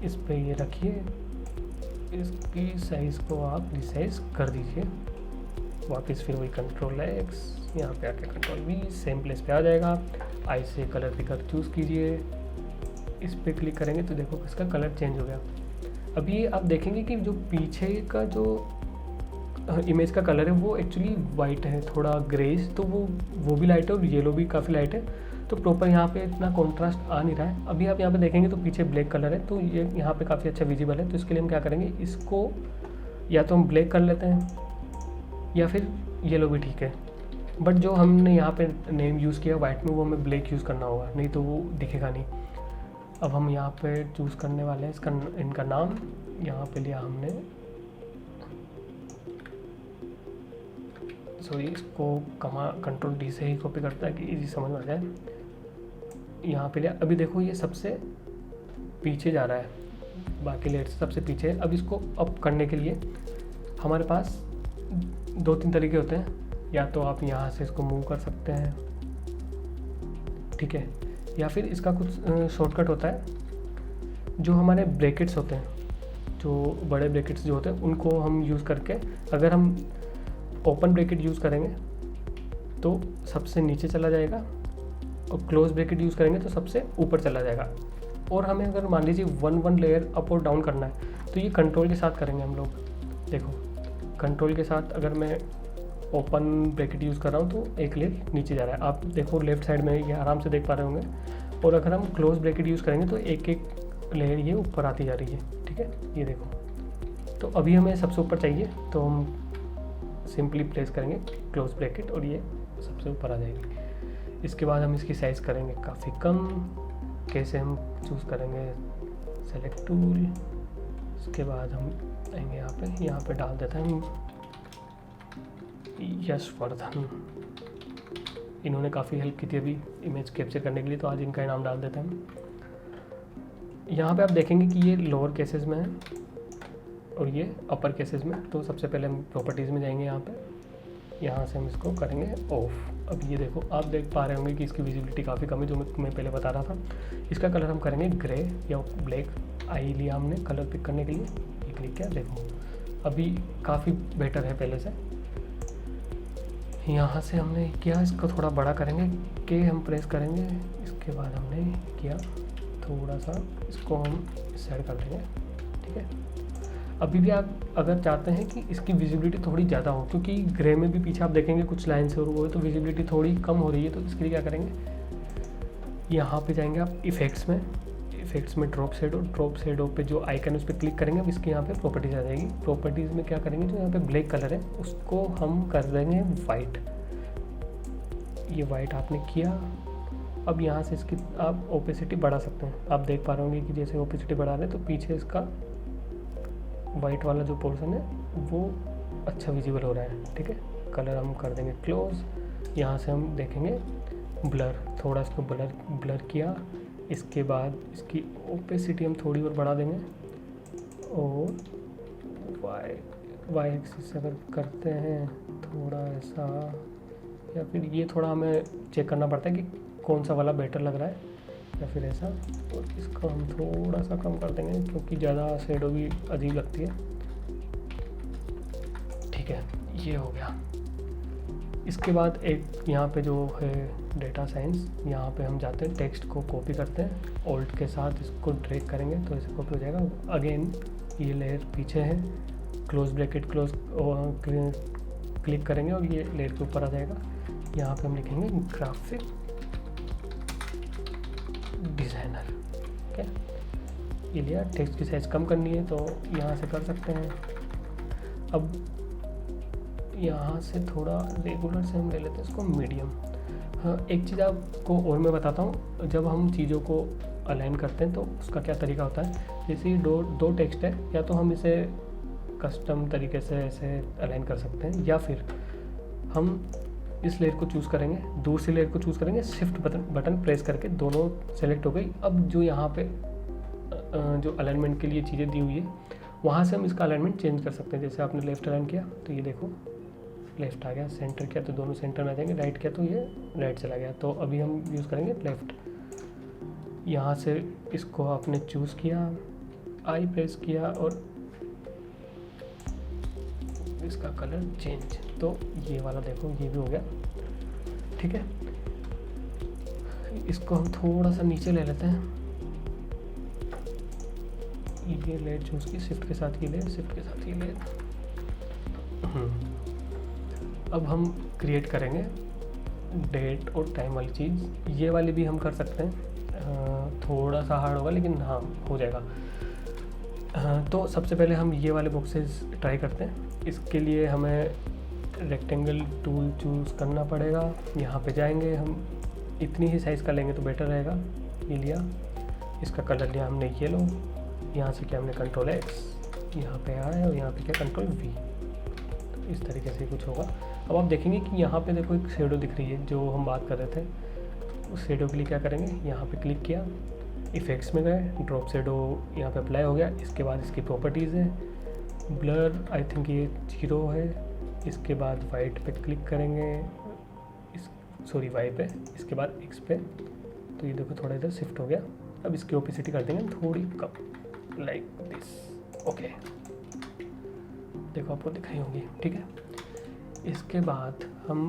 इस पे ये रखिए, इसकी साइज़ को आप रिसाइज कर दीजिए, वापस फिर वही Ctrl+X, यहाँ पे आके Ctrl+V, सेम प्लेस पे आ जाएगा। आई से कलर पिकर चूज़ कीजिए, इस पे क्लिक करेंगे तो देखो इसका कलर चेंज हो गया। अभी आप देखेंगे कि जो पीछे का जो इमेज का कलर है वो एक्चुअली वाइट है, थोड़ा ग्रेस, तो वो भी लाइट है और येलो भी काफ़ी लाइट है, तो प्रॉपर यहाँ पे इतना कॉन्ट्रास्ट आ नहीं रहा है। अभी आप यहाँ पे देखेंगे तो पीछे ब्लैक कलर है, तो ये यहाँ पे काफ़ी अच्छा विजिबल है। तो इसके लिए हम क्या करेंगे, इसको या तो हम ब्लैक कर लेते हैं या फिर येलो भी ठीक है, बट जो हमने यहाँ पे नेम यूज़ किया वाइट में वो हमें ब्लैक यूज़ करना होगा, नहीं तो वो दिखेगा नहीं। अब हम यहाँ पे चूज़ करने वाले हैं इनका नाम, यहाँ पे लिया हमने, सॉरी इसको कंट्रोल डी से ही कॉपी करता है कि इजी समझ में आ जाए। यहाँ पे लिया, अभी देखो ये सबसे पीछे जा रहा है, बाकी लेयर से सबसे पीछे है। अब इसको अप करने के लिए हमारे पास 2-3 तरीके होते हैं, या तो आप यहाँ से इसको मूव कर सकते हैं, ठीक है, या फिर इसका कुछ शॉर्टकट होता है, जो हमारे ब्रैकेट्स होते हैं, जो बड़े ब्रैकेट्स जो होते हैं उनको हम यूज़ करके, अगर हम ओपन ब्रैकेट यूज़ करेंगे तो सबसे नीचे चला जाएगा, और क्लोज ब्रैकेट यूज़ करेंगे तो सबसे ऊपर चला जाएगा। और हमें अगर मान लीजिए 1 लेयर अप और डाउन करना है तो ये कंट्रोल के साथ करेंगे हम लोग। देखो कंट्रोल के साथ अगर मैं ओपन ब्रैकेट यूज़ कर रहा हूँ तो एक लेयर नीचे जा रहा है, आप देखो लेफ्ट साइड में ये आराम से देख पा रहे होंगे। और अगर हम क्लोज ब्रैकेट यूज़ करेंगे तो एक एक लेयर ये ऊपर आती जा रही है, ठीक है, ये देखो। तो अभी हमें सबसे ऊपर चाहिए तो हम सिंपली प्लेस करेंगे क्लोज ब्रैकेट और ये सबसे ऊपर आ जाएगी। इसके बाद हम इसकी साइज़ करेंगे काफ़ी कम। कैसे हम चूज़ करेंगे, सेलेक्ट टूल, इसके बाद हम आएंगे यहाँ पे डाल देते हैं हम यशवर्धन। इन्होंने काफ़ी हेल्प की थी अभी इमेज कैप्चर करने के लिए, तो आज इनका नाम डाल देते हैं हम। यहाँ पे आप देखेंगे कि ये लोअर केसेस में है और ये अपर केसेस में। तो सबसे पहले हम प्रॉपर्टीज़ में जाएंगे, यहाँ से हम इसको करेंगे ऑफ। अब ये देखो आप देख पा रहे होंगे कि इसकी विजिबिलिटी काफ़ी कम है, जो मैं पहले बता रहा था। इसका कलर हम करेंगे ग्रे या ब्लैक। आई लिया हमने कलर पिक करने के लिए, ये क्लिक किया, देखो अभी काफ़ी बेटर है पहले से। यहाँ से हमने किया, इसको थोड़ा बड़ा करेंगे, के हम प्रेस करेंगे। इसके बाद हमने किया थोड़ा सा, इसको हम साइड कर देंगे, ठीक है। अभी भी आप अगर चाहते हैं कि इसकी विजिबिलिटी थोड़ी ज़्यादा हो, क्योंकि ग्रे में भी पीछे आप देखेंगे कुछ लाइन्स और वो है, तो विजिबिलिटी थोड़ी कम हो रही है, तो इसके लिए क्या करेंगे, यहाँ पे जाएंगे आप इफ़ेक्ट्स में ड्रॉप शेडो पे जो आइकन उस पर क्लिक करेंगे। अब इसके यहाँ पे प्रॉपर्टीज़ आ जाएगी। प्रॉपर्टीज़ में क्या करेंगे, जो यहाँ पे ब्लैक कलर है उसको हम कर देंगे वाइट। ये वाइट आपने किया। अब यहाँ से इसकी आप ओपेसिटी बढ़ा सकते हैं। आप देख पा रहे होंगे कि जैसे ओपेसिटी बढ़ा रहे हैं तो पीछे इसका वाइट वाला जो पोर्शन है वो अच्छा विजिबल हो रहा है, ठीक है। कलर हम कर देंगे क्लोज। यहाँ से हम देखेंगे ब्लर, थोड़ा इसको ब्लर किया। इसके बाद इसकी ओपेसिटी हम थोड़ी और बढ़ा देंगे, और वाई एक्सिस अगर करते हैं थोड़ा ऐसा, या फिर ये थोड़ा हमें चेक करना पड़ता है कि कौन सा वाला बेटर लग रहा है, या फिर ऐसा। और इसको हम थोड़ा सा कम कर देंगे क्योंकि ज़्यादा शेडो भी अजीब लगती है, ठीक है। ये हो गया। इसके बाद एक यहाँ पे जो है डेटा साइंस, यहाँ पे हम जाते हैं, टेक्स्ट को कॉपी करते हैं, ऑल्ट के साथ इसको ड्रैग करेंगे तो ऐसे कॉपी हो जाएगा। अगेन ये लेयर पीछे है, क्लोज ब्रैकेट क्लिक करेंगे और ये लेयर के ऊपर आ जाएगा। यहाँ पे हम लिखेंगे ग्राफिक डिज़ाइनर, ठीक है। ये लिया। टेक्स्ट की साइज़ कम करनी है तो यहाँ से कर सकते हैं। अब यहाँ से थोड़ा रेगुलर से हम ले लेते हैं इसको मीडियम। हाँ, एक चीज़ आपको और मैं बताता हूँ, जब हम चीज़ों को अलाइन करते हैं तो उसका क्या तरीका होता है। जैसे ये दो टेक्स्ट है, या तो हम इसे कस्टम तरीके से ऐसे अलाइन कर सकते हैं, या फिर हम इस लेयर को चूज़ करेंगे, दूसरी लेयर को चूज़ करेंगे, शिफ्ट बटन प्रेस करके दोनों सेलेक्ट हो गई। अब जो यहाँ पे जो अलाइनमेंट के लिए चीज़ें दी हुई है वहाँ से हम इसका अलाइनमेंट चेंज कर सकते हैं। जैसे आपने लेफ़्ट अलाइन किया तो ये देखो लेफ़्ट आ गया, सेंटर किया तो दोनों सेंटर में आ जाएंगे, राइट किया तो ये राइट चला गया। तो अभी हम यूज़ करेंगे लेफ़्ट। यहाँ से इसको आपने चूज़ किया, आई प्रेस किया और इसका कलर चेंज, तो ये वाला देखो ये भी हो गया, ठीक है। इसको हम थोड़ा सा नीचे ले लेते हैं, ये लेयर चूज़ की, शिफ्ट के साथ ये लेयर, शिफ्ट के साथ ये लेयर। अब हम क्रिएट करेंगे डेट और टाइम वाली चीज़। ये वाली भी हम कर सकते हैं, थोड़ा सा हार्ड होगा लेकिन हाँ हो जाएगा। तो सबसे पहले हम ये वाले बॉक्सेस ट्राई करते हैं। इसके लिए हमें रेक्टेंगल टूल चूज़ करना पड़ेगा। यहाँ पे जाएंगे, हम इतनी ही साइज़ का लेंगे तो बेटर रहेगा। ये लिया, इसका कलर लिया हमने येलो, यहाँ से किया हमने कंट्रोल X, यहाँ पे आए और यहाँ पे क्या कंट्रोल V, तो इस तरीके से कुछ होगा। अब आप देखेंगे कि यहाँ पे देखो एक शेडो दिख रही है जो हम बात कर रहे थे। उस शेडो के लिए क्या करेंगे, यहाँ पे क्लिक किया, इफ़ेक्ट्स में गए, ड्रॉप शेडो यहाँ पे अप्लाई हो गया। इसके बाद इसकी प्रॉपर्टीज़ है, ब्लर आई थिंक ये 0 है। इसके बाद वाइट पे क्लिक करेंगे, वाई पे, इसके बाद X पे, तो ये देखो थोड़ा इधर शिफ्ट हो गया। अब इसकी ओपेसिटी कर देंगे थोड़ी कम, लाइक दिस। ओके, देखो आपको दिख रही होंगी, ठीक है। इसके बाद हम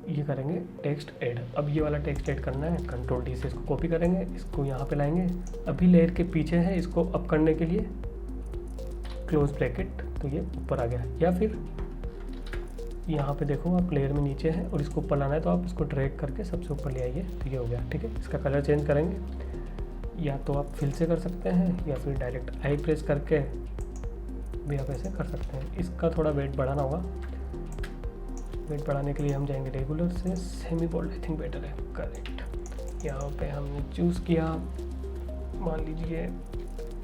ये करेंगे टेक्स्ट ऐड। अब ये वाला टेक्स्ट ऐड करना है, कंट्रोल D से इसको कॉपी करेंगे, इसको यहाँ पे लाएंगे। अभी लेयर के पीछे है, इसको अप करने के लिए क्लोज ब्रैकेट, तो ये ऊपर आ गया। या फिर यहाँ पे देखो आप लेयर में नीचे है और इसको ऊपर लाना है, तो आप इसको ड्रैग करके सबसे ऊपर ले आइए, तो ये हो गया, ठीक है। इसका कलर चेंज करेंगे, या तो आप फिल से कर सकते हैं या फिर डायरेक्ट आई प्रेस करके भी आप ऐसे कर सकते हैं। इसका थोड़ा वेट बढ़ाना होगा। वेट बढ़ाने के लिए हम जाएंगे रेगुलर से semi bold, I think better है, करेक्ट। यहाँ पे हमने चूज़ किया, मान लीजिए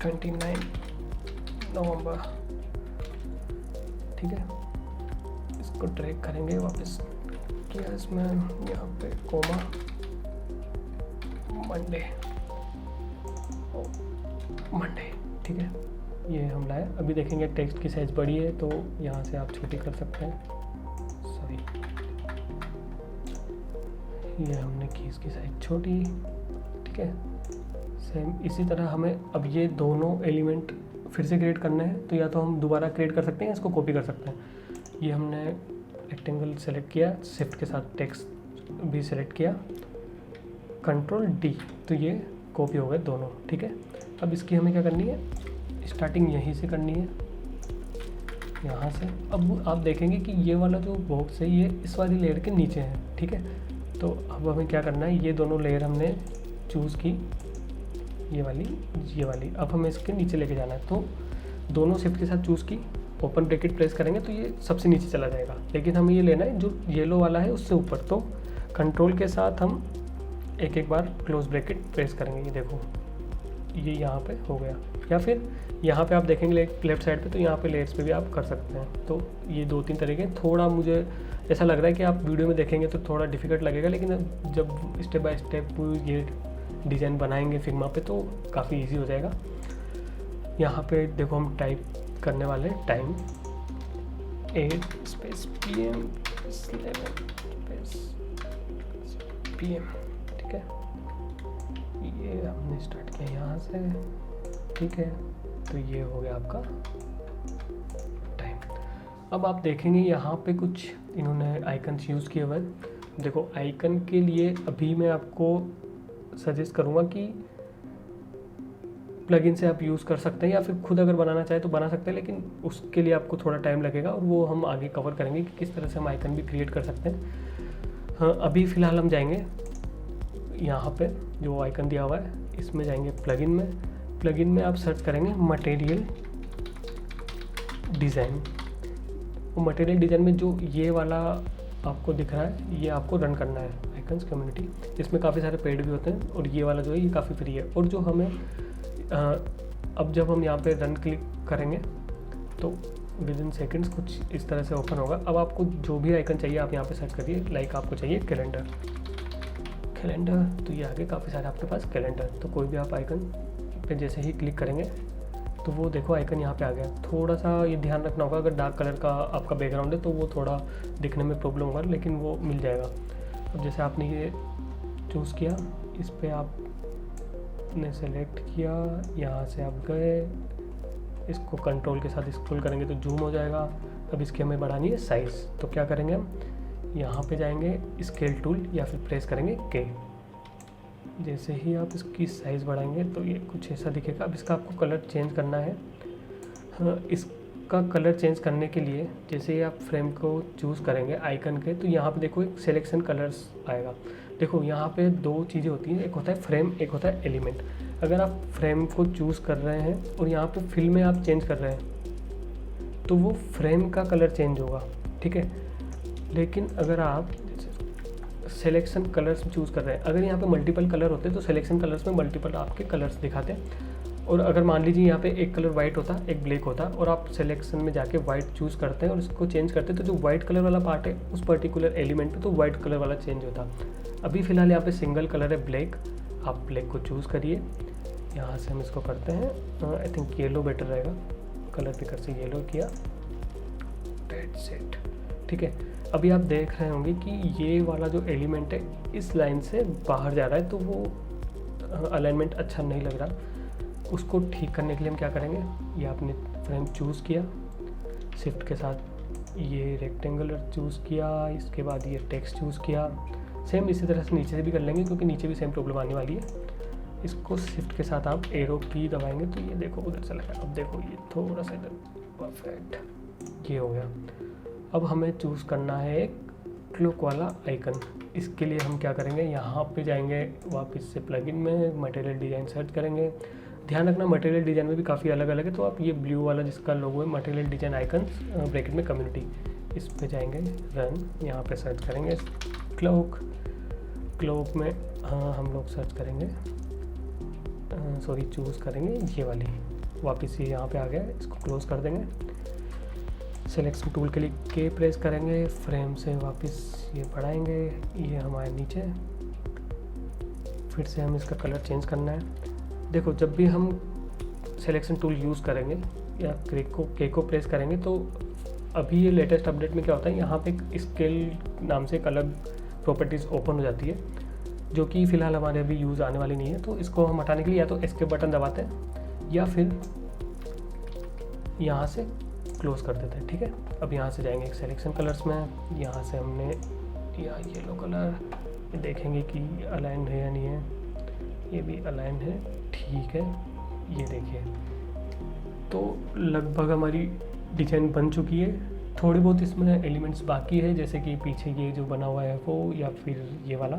29 नवंबर, ठीक है। इसको ड्रैग करेंगे वापस किया इसमें, यहाँ पे कोमा मंडे, ठीक है। ये हम लाए। अभी देखेंगे टेक्स्ट की साइज़ बड़ी है तो यहाँ से आप छोटी कर सकते हैं, सॉरी, ये हमने की इसकी साइज़ छोटी, ठीक है। सेम इसी तरह हमें अब ये दोनों एलिमेंट फिर से क्रिएट करना है, तो या तो हम दोबारा क्रिएट कर सकते हैं या इसको कॉपी कर सकते हैं। ये हमने रेक्टेंगल सेलेक्ट किया, शिफ्ट के साथ टेक्स्ट भी सेलेक्ट किया, कंट्रोल D, तो ये कॉपी हो गए दोनों, ठीक है। अब इसकी हमें क्या करनी है, स्टार्टिंग यहीं से करनी है, यहाँ से। अब आप देखेंगे कि ये वाला जो बॉक्स है ये इस वाली लेयर के नीचे है, ठीक है। तो अब हमें क्या करना है, ये दोनों लेयर हमने चूज़ की, ये वाली, अब हमें इसके नीचे लेके जाना है। तो दोनों शिफ्ट के साथ चूज़ की, ओपन ब्रैकेट प्रेस करेंगे तो ये सबसे नीचे चला जाएगा, लेकिन हमें ये लेना है जो येलो वाला है उससे ऊपर। तो कंट्रोल के साथ हम एक बार क्लोज ब्रैकेट प्रेस करेंगे, ये देखो ये यहाँ पे हो गया। या फिर यहाँ पे आप देखेंगे लेफ्ट साइड पे, तो यहाँ पे लेयर्स पे भी आप कर सकते हैं। तो ये 2-3 तरीके, थोड़ा मुझे ऐसा लग रहा है कि आप वीडियो में देखेंगे तो थोड़ा डिफ़िकल्ट लगेगा, लेकिन जब स्टेप बाय स्टेप ये डिज़ाइन बनाएंगे फिग्मा पे तो काफ़ी ईजी हो जाएगा। यहाँ पे देखो हम टाइप करने वाले time 8 space PM 11 space PM, ठीक है। ये हमने स्टार्ट किया यहाँ से, ठीक है। तो ये हो गया आपका टाइम। अब आप देखेंगे यहाँ पे कुछ इन्होंने आइकन्स यूज़ किए हुए हैं। देखो आइकन के लिए अभी मैं आपको सजेस्ट करूँगा कि प्लगइन से आप यूज़ कर सकते हैं, या फिर खुद अगर बनाना चाहे तो बना सकते हैं, लेकिन उसके लिए आपको थोड़ा टाइम लगेगा और वो हम आगे कवर करेंगे कि किस तरह से हम आइकन भी क्रिएट कर सकते हैं। हाँ, अभी फ़िलहाल हम जाएंगे यहाँ पे जो आइकन दिया हुआ है इसमें जाएंगे प्लगइन में आप सर्च करेंगे मटेरियल डिज़ाइन। वो मटेरियल डिज़ाइन में जो ये वाला आपको दिख रहा है ये आपको रन करना है, आइकन्स कम्युनिटी। इसमें काफ़ी सारे पेड भी होते हैं और ये वाला जो है ये काफ़ी फ्री है। और जो हमें अब जब हम यहाँ पे रन क्लिक करेंगे तो विद इन सेकेंड्स कुछ इस तरह से ओपन होगा। अब आपको जो भी आइकन चाहिए आप यहाँ पे सर्च करिए, लाइक आपको चाहिए कैलेंडर, तो ये आगे काफ़ी सारे आपके पास कैलेंडर। तो कोई भी आप आइकन पे जैसे ही क्लिक करेंगे तो वो देखो आइकन यहाँ पे आ गया। थोड़ा सा ये ध्यान रखना होगा, अगर डार्क कलर का आपका बैकग्राउंड है तो वो थोड़ा दिखने में प्रॉब्लम होगा, लेकिन वो मिल जाएगा। अब जैसे आपने ये चूज़ किया, इस पर आपने सेलेक्ट किया, यहाँ से आप गए, इसको कंट्रोल के साथ स्क्रॉल करेंगे तो जूम हो जाएगा। अब इसकी हमें बढ़ानी है साइज़, तो क्या करेंगे हम यहाँ पे जाएंगे स्केल टूल या फिर प्रेस करेंगे K। जैसे ही आप इसकी साइज़ बढ़ाएंगे तो ये कुछ ऐसा दिखेगा। अब इसका आपको कलर चेंज करना है। हाँ, इसका कलर चेंज करने के लिए जैसे ही आप फ्रेम को चूज़ करेंगे आइकन के, तो यहाँ पे देखो एक सिलेक्शन कलर्स आएगा। देखो यहाँ पे दो चीज़ें होती हैं, एक होता है फ्रेम, एक होता है एलिमेंट। अगर आप फ्रेम को चूज़ कर रहे हैं और यहाँ पे फिल में आप चेंज कर रहे हैं तो वो फ्रेम का कलर चेंज होगा, ठीक है। लेकिन अगर आप सिलेक्शन कलर्स चूज़ कर रहे हैं, अगर यहाँ पे मल्टीपल कलर होते हैं तो सिलेक्शन कलर्स में मल्टीपल आपके कलर्स दिखाते हैं। और अगर मान लीजिए यहाँ पे एक कलर वाइट होता, एक ब्लैक होता, और आप सिलेक्शन में जाके वाइट चूज़ करते हैं और इसको चेंज करते हैं, तो जो वाइट कलर वाला पार्ट है उस पर्टिकुलर एलिमेंट पे तो वाइट कलर वाला चेंज होता। अभी फ़िलहाल यहाँ पे सिंगल कलर है ब्लैक, आप ब्लैक को चूज़ करिए। यहाँ से हम इसको करते हैं, आई थिंक येलो बेटर रहेगा, कलर पिकर से येलो किया, दैट्स इट। ठीक है, अभी आप देख रहे होंगे कि ये वाला जो एलिमेंट है इस लाइन से बाहर जा रहा है, तो वो अलाइनमेंट अच्छा नहीं लग रहा। उसको ठीक करने के लिए हम क्या करेंगे, ये आपने फ्रेम चूज़ किया, शिफ्ट के साथ ये रेक्टेंगुलर चूज़ किया, इसके बाद ये टेक्स्ट चूज़ किया। सेम इसी तरह से नीचे से भी कर लेंगे क्योंकि नीचे भी सेम प्रॉब्लम आने वाली है। इसको शिफ्ट के साथ आप एरो की दबाएंगे तो ये देखो उधर चला गया। अब देखो ये थोड़ा सा इधर, परफेक्ट, ये हो गया। अब हमें चूज़ करना है एक क्लॉक वाला आइकन। इसके लिए हम क्या करेंगे, यहाँ पे जाएंगे वापस से प्लगइन में, मटेरियल डिज़ाइन सर्च करेंगे। ध्यान रखना मटेरियल डिज़ाइन में भी काफ़ी अलग अलग है, तो आप ये ब्लू वाला जिसका लोगो है मटेरियल डिज़ाइन आइकन ब्रैकेट में कम्युनिटी, इस पे जाएंगे, रन, यहाँ पे सर्च करेंगे क्लॉक में हम लोग सर्च करेंगे, सॉरी चूज़ करेंगे ये वाली, वापस ये यहाँ पे आ गया, इसको क्लोज कर देंगे। सिलेक्शन टूल के लिए के प्रेस करेंगे, फ्रेम से वापस ये बढ़ाएंगे, ये हमारे नीचे, फिर से हम इसका कलर चेंज करना है। देखो जब भी हम सिलेक्शन टूल यूज़ करेंगे या के को प्रेस करेंगे तो अभी ये लेटेस्ट अपडेट में क्या होता है, यहाँ पे एक स्केल नाम से एक अलग प्रॉपर्टीज़ ओपन हो जाती है, जो कि फ़िलहाल हमारे अभी यूज़ आने वाली नहीं है। तो इसको हम हटाने के लिए या तो एस्केप बटन दबाते हैं या फिर यहाँ से क्लोज कर देते हैं। ठीक है, अब यहाँ से जाएंगे एक सिलेक्शन कलर्स में, यहाँ से हमने या येलो कलर, ये देखेंगे कि अलाइन है या नहीं है, ये भी अलाइन है, ठीक है। ये देखिए तो लगभग हमारी डिज़ाइन बन चुकी है। थोड़ी बहुत इसमें एलिमेंट्स बाकी है, जैसे कि पीछे ये जो बना हुआ है वो, या फिर ये वाला।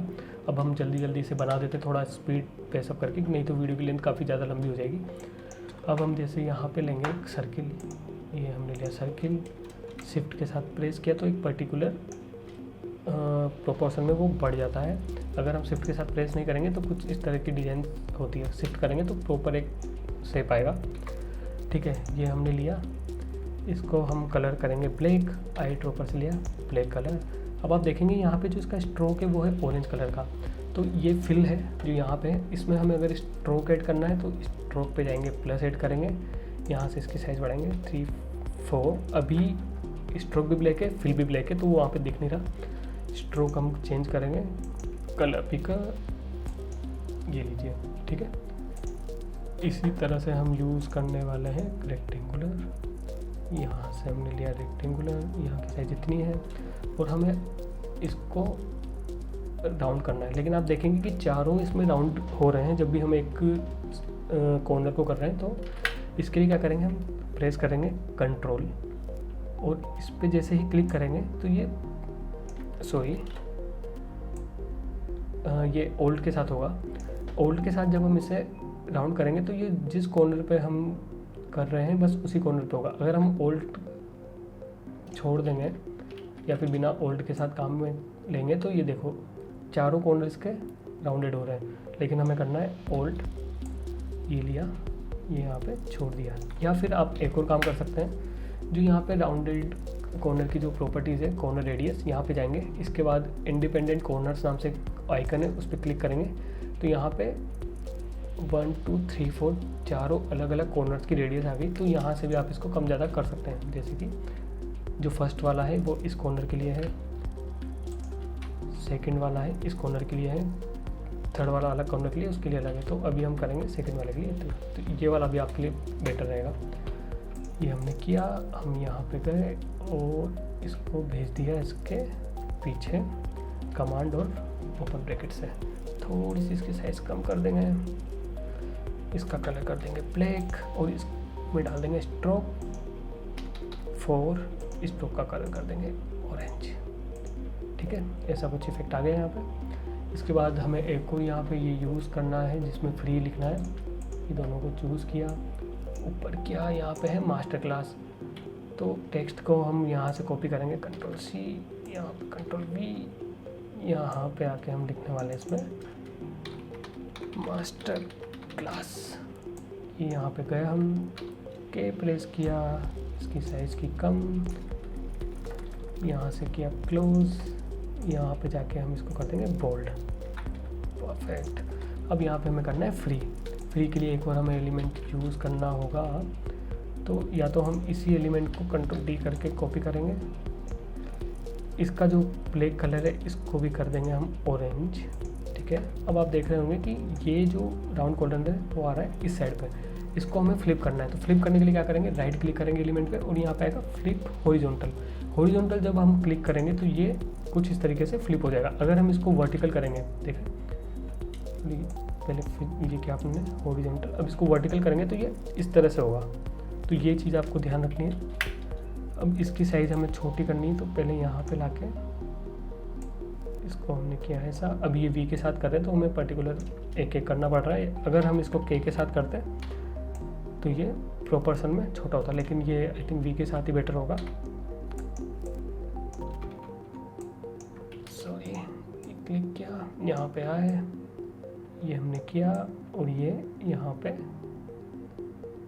अब हम जल्दी जल्दी से बना देते, थोड़ा स्पीड पेसअप करके, नहीं तो वीडियो की लेंथ काफ़ी ज़्यादा लंबी हो जाएगी। अब हम जैसे यहाँ पे लेंगे एक सर्किल, ये हमने लिया सर्किल, शिफ्ट के साथ प्रेस किया तो एक पर्टिकुलर प्रोपोर्शन में वो बढ़ जाता है। अगर हम शिफ्ट के साथ प्रेस नहीं करेंगे तो कुछ इस तरह की डिज़ाइन होती है, शिफ्ट करेंगे तो प्रॉपर एक शेप आएगा। ठीक है, ये हमने लिया, इसको हम कलर करेंगे ब्लैक, आई ड्रॉपर से लिया ब्लैक कलर। अब आप देखेंगे यहाँ पे जो इसका स्ट्रोक है वो है ऑरेंज कलर का, तो ये फिल है जो यहाँ पे है, इसमें हमें अगर स्ट्रोक ऐड करना है तो स्ट्रोक पे जाएंगे, प्लस ऐड करेंगे, यहाँ से इसकी साइज़ बढ़ाएंगे 3 4। अभी स्ट्रोक भी ब्लैक है, फिल भी ब्लैक है, तो वो वहाँ पे दिख नहीं रहा। स्ट्रोक हम चेंज करेंगे, कलर पिकर ये लीजिए। ठीक है, इसी तरह से हम यूज़ करने वाले हैं रेक्टेंगुलर। यहाँ से हमने लिया रेक्टेंगुलर, यहाँ की साइज इतनी है और हमें इसको राउंड करना है। लेकिन आप देखेंगे कि चारों इसमें राउंड हो रहे हैं जब भी हम एक कॉर्नर को कर रहे हैं। तो इसके लिए क्या करेंगे, हम प्रेस करेंगे कंट्रोल और इस पर जैसे ही क्लिक करेंगे तो ये ये ओल्ड के साथ होगा। ओल्ड के साथ जब हम इसे राउंड करेंगे तो ये जिस कॉर्नर पे हम कर रहे हैं बस उसी कॉर्नर पे होगा। अगर हम ओल्ड छोड़ देंगे या फिर बिना ओल्ड के साथ काम में लेंगे तो ये देखो चारों कॉर्नर इसके राउंडेड हो रहे हैं। लेकिन हमें करना है ओल्ड, ये लिया, ये यहाँ पे छोड़ दिया। या फिर आप एक और काम कर सकते हैं, जो यहाँ पे राउंडेड कॉर्नर की जो प्रॉपर्टीज़ है, कॉर्नर रेडियस, यहाँ पे जाएंगे, इसके बाद इंडिपेंडेंट कॉर्नर्स नाम से आइकन है, उस पर क्लिक करेंगे तो यहाँ पे 1 2 3 4 चारों अलग अलग कॉर्नर्स की रेडियस आ गई। तो यहाँ से भी आप इसको कम ज़्यादा कर सकते हैं। जैसे कि जो फर्स्ट वाला है वो इस कॉर्नर के लिए है, सेकंड वाला है इस कॉर्नर के लिए है, थर्ड वाला अलग कॉर्नर के लिए, उसके लिए अलग है। तो अभी हम करेंगे सेकंड वाले के लिए, तो ये वाला भी आपके लिए बेटर रहेगा। ये हमने किया, हम यहाँ पे गए और इसको भेज दिया इसके पीछे, कमांड और ओपन ब्रैकेट से थोड़ी सी इसकी साइज़ कम कर देंगे, इसका कलर कर देंगे ब्लैक और इसमें डाल देंगे स्ट्रोक 4, स्ट्रोक का कलर कर देंगे ऑरेंज। ठीक है, ऐसा कुछ इफेक्ट आ गया यहाँ पे। इसके बाद हमें एक और यहाँ पे ये यूज़ करना है जिसमें फ्री लिखना है, ये दोनों को चूज़ किया, ऊपर किया, यहाँ पे है मास्टर क्लास। तो टेक्स्ट को हम यहाँ से कॉपी करेंगे, कंट्रोल C, यहाँ पे कंट्रोल V, यहाँ पे आके हम लिखने वाले हैं इसमें मास्टर क्लास, यहाँ पे गए हम के प्लेस किया, इसकी साइज़ की कम, यहाँ से किया क्लोज, यहाँ पे जाके हम इसको कर देंगे बोल्ड। परफेक्ट। अब यहाँ पे हमें करना है फ्री के लिए एक और हमें एलिमेंट यूज़ करना होगा। तो या तो हम इसी एलिमेंट को कंट्रोल डी करके कॉपी करेंगे, इसका जो ब्लैक कलर है इसको भी कर देंगे हम ऑरेंज, ठीक है। अब आप देख रहे होंगे कि ये जो राउंड कॉर्नर है वो आ रहा है इस साइड पे, इसको हमें फ्लिप करना है। तो फ्लिप करने के लिए क्या करेंगे, राइट क्लिक करेंगे एलिमेंट पे और यहाँ पे आएगा फ्लिप हॉरिजॉन्टल। जब हम क्लिक करेंगे तो ये कुछ इस तरीके से फ्लिप हो जाएगा। अगर हम इसको वर्टिकल करेंगे, देखें पहले ये क्या आपने हॉरिजॉन्टल, अब इसको वर्टिकल करेंगे तो ये इस तरह से होगा। तो ये चीज़ आपको ध्यान रखनी है। अब इसकी साइज़ हमें छोटी करनी है, तो पहले यहाँ पे लाके इसको हमने किया है ऐसा। अब ये वी के साथ कर रहे हैं तो हमें पर्टिकुलर एक एक करना पड़ रहा है। अगर हम इसको के साथ करते तो ये प्रोपोर्शन में छोटा होता, लेकिन ये आई थिंक वी के साथ ही बेटर होगा। सॉरी, क्लिक किया, यहाँ पे आए, ये हमने किया और ये यहाँ पे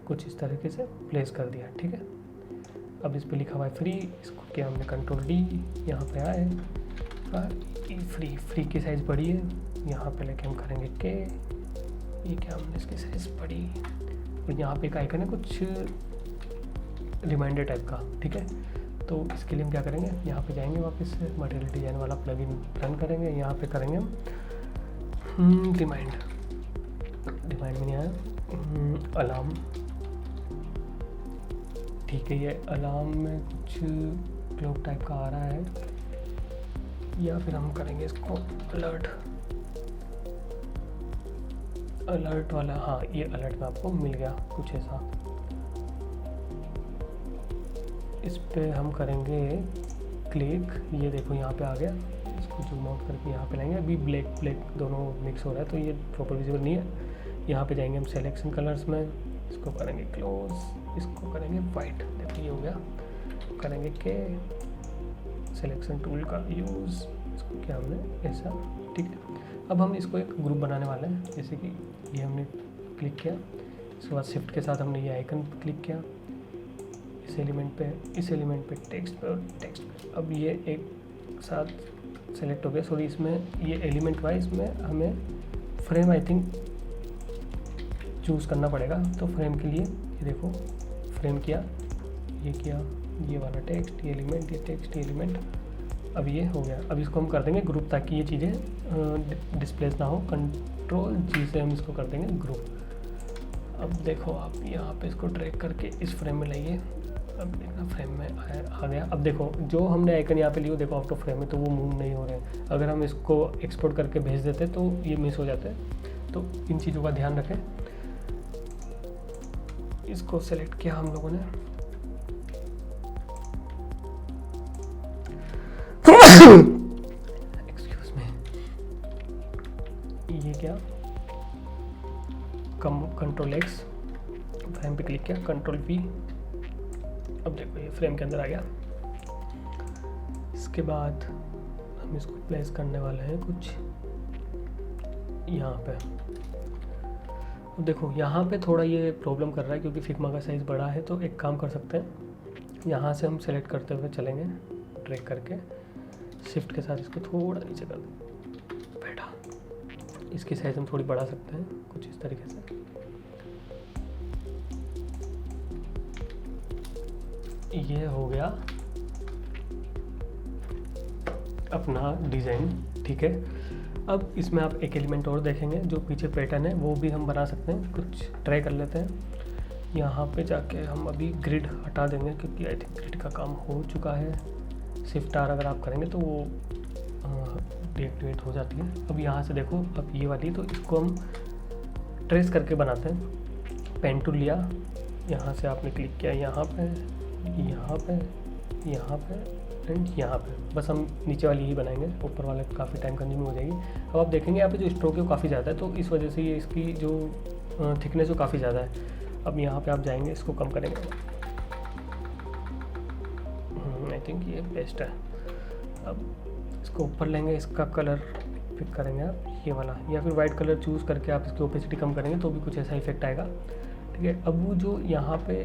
कुछ इस तरीके से प्लेस कर दिया, ठीक है। अब इस पे लिखा हुआ है फ्री, इसको किया हमने कंट्रोल डी, यहाँ पे आए फ्री की साइज़ बड़ी है, यहाँ पे लेके हम करेंगे के, ये क्या हमने इसकी साइज़ बड़ी, और यहाँ पे एक आइकन है कुछ रिमाइंडर टाइप का, ठीक है। तो इसके लिए हम क्या करेंगे, यहाँ पे जाएंगे वापस से मटेरियल डिजाइन वाला प्लगइन रन करेंगे, यहाँ पे करेंगे हम रिमाइंड में नहीं आया, अलार्म, ठीक है। ये अलार्म में कुछ क्लॉक टाइप का आ रहा है, या फिर हम करेंगे इसको अलर्ट वाला। हाँ, ये अलर्ट में आपको मिल गया कुछ ऐसा। इस पे हम करेंगे क्लिक, ये देखो यहाँ पे आ गया। इसको जूम आउट करके यहाँ पे लाएंगे। अभी ब्लैक दोनों मिक्स हो रहा है तो ये प्रॉपर विजिबल नहीं है। यहाँ पे जाएंगे हम सिलेक्शन कलर्स में, इसको करेंगे क्लोज, इसको करेंगे वाइट, देखिए ये हो गया। करेंगे के सिलेक्शन टूल का यूज़, इसको क्या हमने ऐसा, ठीक है। अब हम इसको एक ग्रुप बनाने वाले हैं, जैसे कि ये हमने क्लिक किया, इसके बाद शिफ्ट के साथ हमने ये आइकन क्लिक किया, इस एलिमेंट पे टेक्स्ट। अब ये एक साथ सेलेक्ट हो गया। सॉरी, इसमें ये एलिमेंट वाइज में हमें फ्रेम आई थिंक चूज़ करना पड़ेगा। तो फ्रेम के लिए ये देखो, फ्रेम किया, ये वाला टेक्स्ट, ये एलिमेंट, ये टेक्स्ट, ये एलिमेंट। अब ये हो गया। अब इसको हम कर देंगे ग्रुप, ताकि ये चीज़ें डिस्प्लेस ना हो। कंट्रोल जी से हम इसको कर देंगे ग्रुप। अब देखो आप यहाँ पे इसको ड्रैग करके इस फ्रेम में लाइए। अब देखना फ्रेम में आ गया। अब देखो जो हमने आइकन यहाँ पे लिया, देखो आउट ऑफ फ्रेम है तो वो मूव नहीं हो रहे हैं। अगर हम इसको एक्सपोर्ट करके भेज देते तो ये मिस हो जाते हैं। तो इन चीज़ों का ध्यान रखें। इसको सेलेक्ट किया हम लोगों ने, एक्सक्यूज मी, ये क्या, कंट्रोल एक्स, फ्रेम पे क्लिक किया, कंट्रोल पी। अब देखो ये फ्रेम के अंदर आ गया। इसके बाद हम इसको प्लेस करने वाले हैं कुछ यहाँ पे। अब देखो यहाँ पे थोड़ा ये प्रॉब्लम कर रहा है क्योंकि फिग्मा का साइज़ बड़ा है। तो एक काम कर सकते हैं, यहाँ से हम सेलेक्ट करते हुए चलेंगे, ड्रैग करके शिफ्ट के साथ इसको थोड़ा नीचे कर दें, बैठा। इसकी साइज़ हम थोड़ी बढ़ा सकते हैं कुछ इस तरीके से। ये हो गया अपना डिज़ाइन, ठीक है। अब इसमें आप एक एलिमेंट और देखेंगे, जो पीछे पैटर्न है वो भी हम बना सकते हैं। कुछ ट्राई कर लेते हैं। यहाँ पे जाके हम अभी ग्रिड हटा देंगे क्योंकि आई थिंक ग्रिड का काम हो चुका है। शिफ्ट आर अगर आप करेंगे तो वो डीएक्टिवेट हो जाती है। अब यहाँ से देखो, अब ये वाली, तो इसको हम ट्रेस करके बनाते हैं। पेन टूल लिया, यहाँ से आपने क्लिक किया, यहाँ पे एंड यहाँ पे। बस हम नीचे वाली ही बनाएंगे, ऊपर वाले काफ़ी टाइम कंज्यूमिंग हो जाएगी। अब आप देखेंगे यहाँ पे जो स्ट्रोक है वो काफ़ी ज़्यादा है, तो इस वजह से ये इसकी जो थिकनेस वो काफ़ी ज़्यादा है। अब यहाँ पे आप जाएंगे, इसको कम करेंगे। आई थिंक ये बेस्ट है। अब इसको ऊपर लेंगे, इसका कलर पिक करेंगे आप ये वाला, या फिर वाइट कलर चूज़ करके आप इसकी ओपेसिटी कम करेंगे तो भी कुछ ऐसा इफेक्ट आएगा, ठीक है। अब वो जो यहाँ पे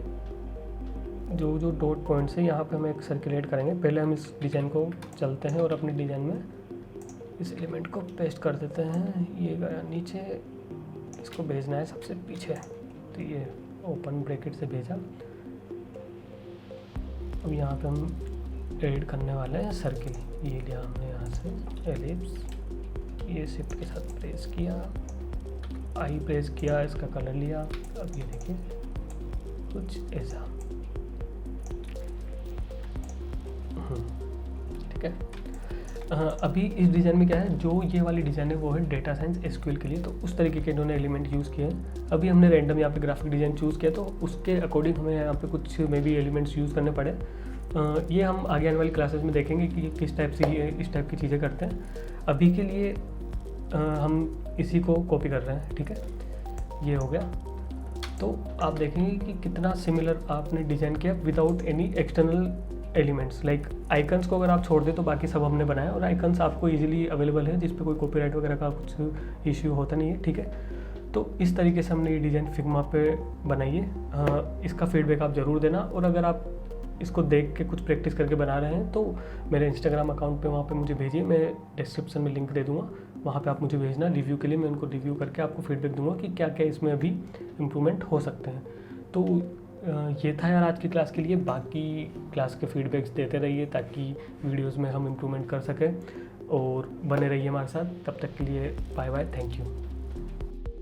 जो डॉट पॉइंट्स है यहाँ पे हम एक सर्कुलेट करेंगे। पहले हम इस डिज़ाइन को चलते हैं और अपनी डिज़ाइन में इस एलिमेंट को पेस्ट कर देते हैं। ये गया नीचे, इसको भेजना है सबसे पीछे, तो ये ओपन ब्रैकेट से भेजा। अब यहाँ पे हम एड करने वाले हैं सर्किल। ये लिया हमने यहाँ से एलिप्स, ये शिफ्ट के साथ प्रेस किया, आई प्रेस किया, इसका कलर लिया। अब ये देखिए कुछ ऐसा, ठीक है। अभी इस डिज़ाइन में क्या है, जो ये वाली डिज़ाइन है वो है डेटा साइंस एसक्यूएल के लिए, तो उस तरीके के इन्होंने एलिमेंट यूज़ किए हैं। अभी हमने रैंडम यहाँ पे ग्राफिक डिज़ाइन चूज़ किया, तो उसके अकॉर्डिंग हमें यहाँ पे कुछ मे बी एलिमेंट्स यूज़ करने पड़े। ये हम आगे आने वाली क्लासेस में देखेंगे कि किस टाइप से इस टाइप की चीज़ें करते हैं। अभी के लिए हम इसी को कॉपी कर रहे हैं, ठीक है। ये हो गया। तो आप देखेंगे कि कितना सिमिलर आपने डिज़ाइन किया without any external elements. Like icons को अगर आप छोड़ दें तो बाकी सब हमने बनाया, और आइकन्स आपको इजीली अवेलेबल है, जिस पे कोई कॉपीराइट वगैरह का कुछ इश्यू होता नहीं है, ठीक है। तो इस तरीके से हमने ये डिज़ाइन फिग्मा पे बनाई है। इसका फीडबैक आप ज़रूर देना, और अगर आप इसको देख के कुछ प्रैक्टिस करके बना रहे हैं तो मेरे इंस्टाग्राम अकाउंट पे वहाँ पे मुझे भेजिए, मैं डिस्क्रिप्शन में लिंक दे दूँगा, वहाँ पे आप मुझे भेजना रिव्यू के लिए। मैं उनको रिव्यू करके आपको फीडबैक दूँगा कि क्या क्या इसमें अभी इम्प्रूवमेंट हो सकते हैं। तो ये था यार आज की क्लास के लिए। बाकी क्लास के फीडबैक्स देते रहिए ताकि वीडियोस में हम इम्प्रूवमेंट कर सकें, और बने रहिए हमारे साथ। तब तक के लिए बाय बाय, थैंक यू।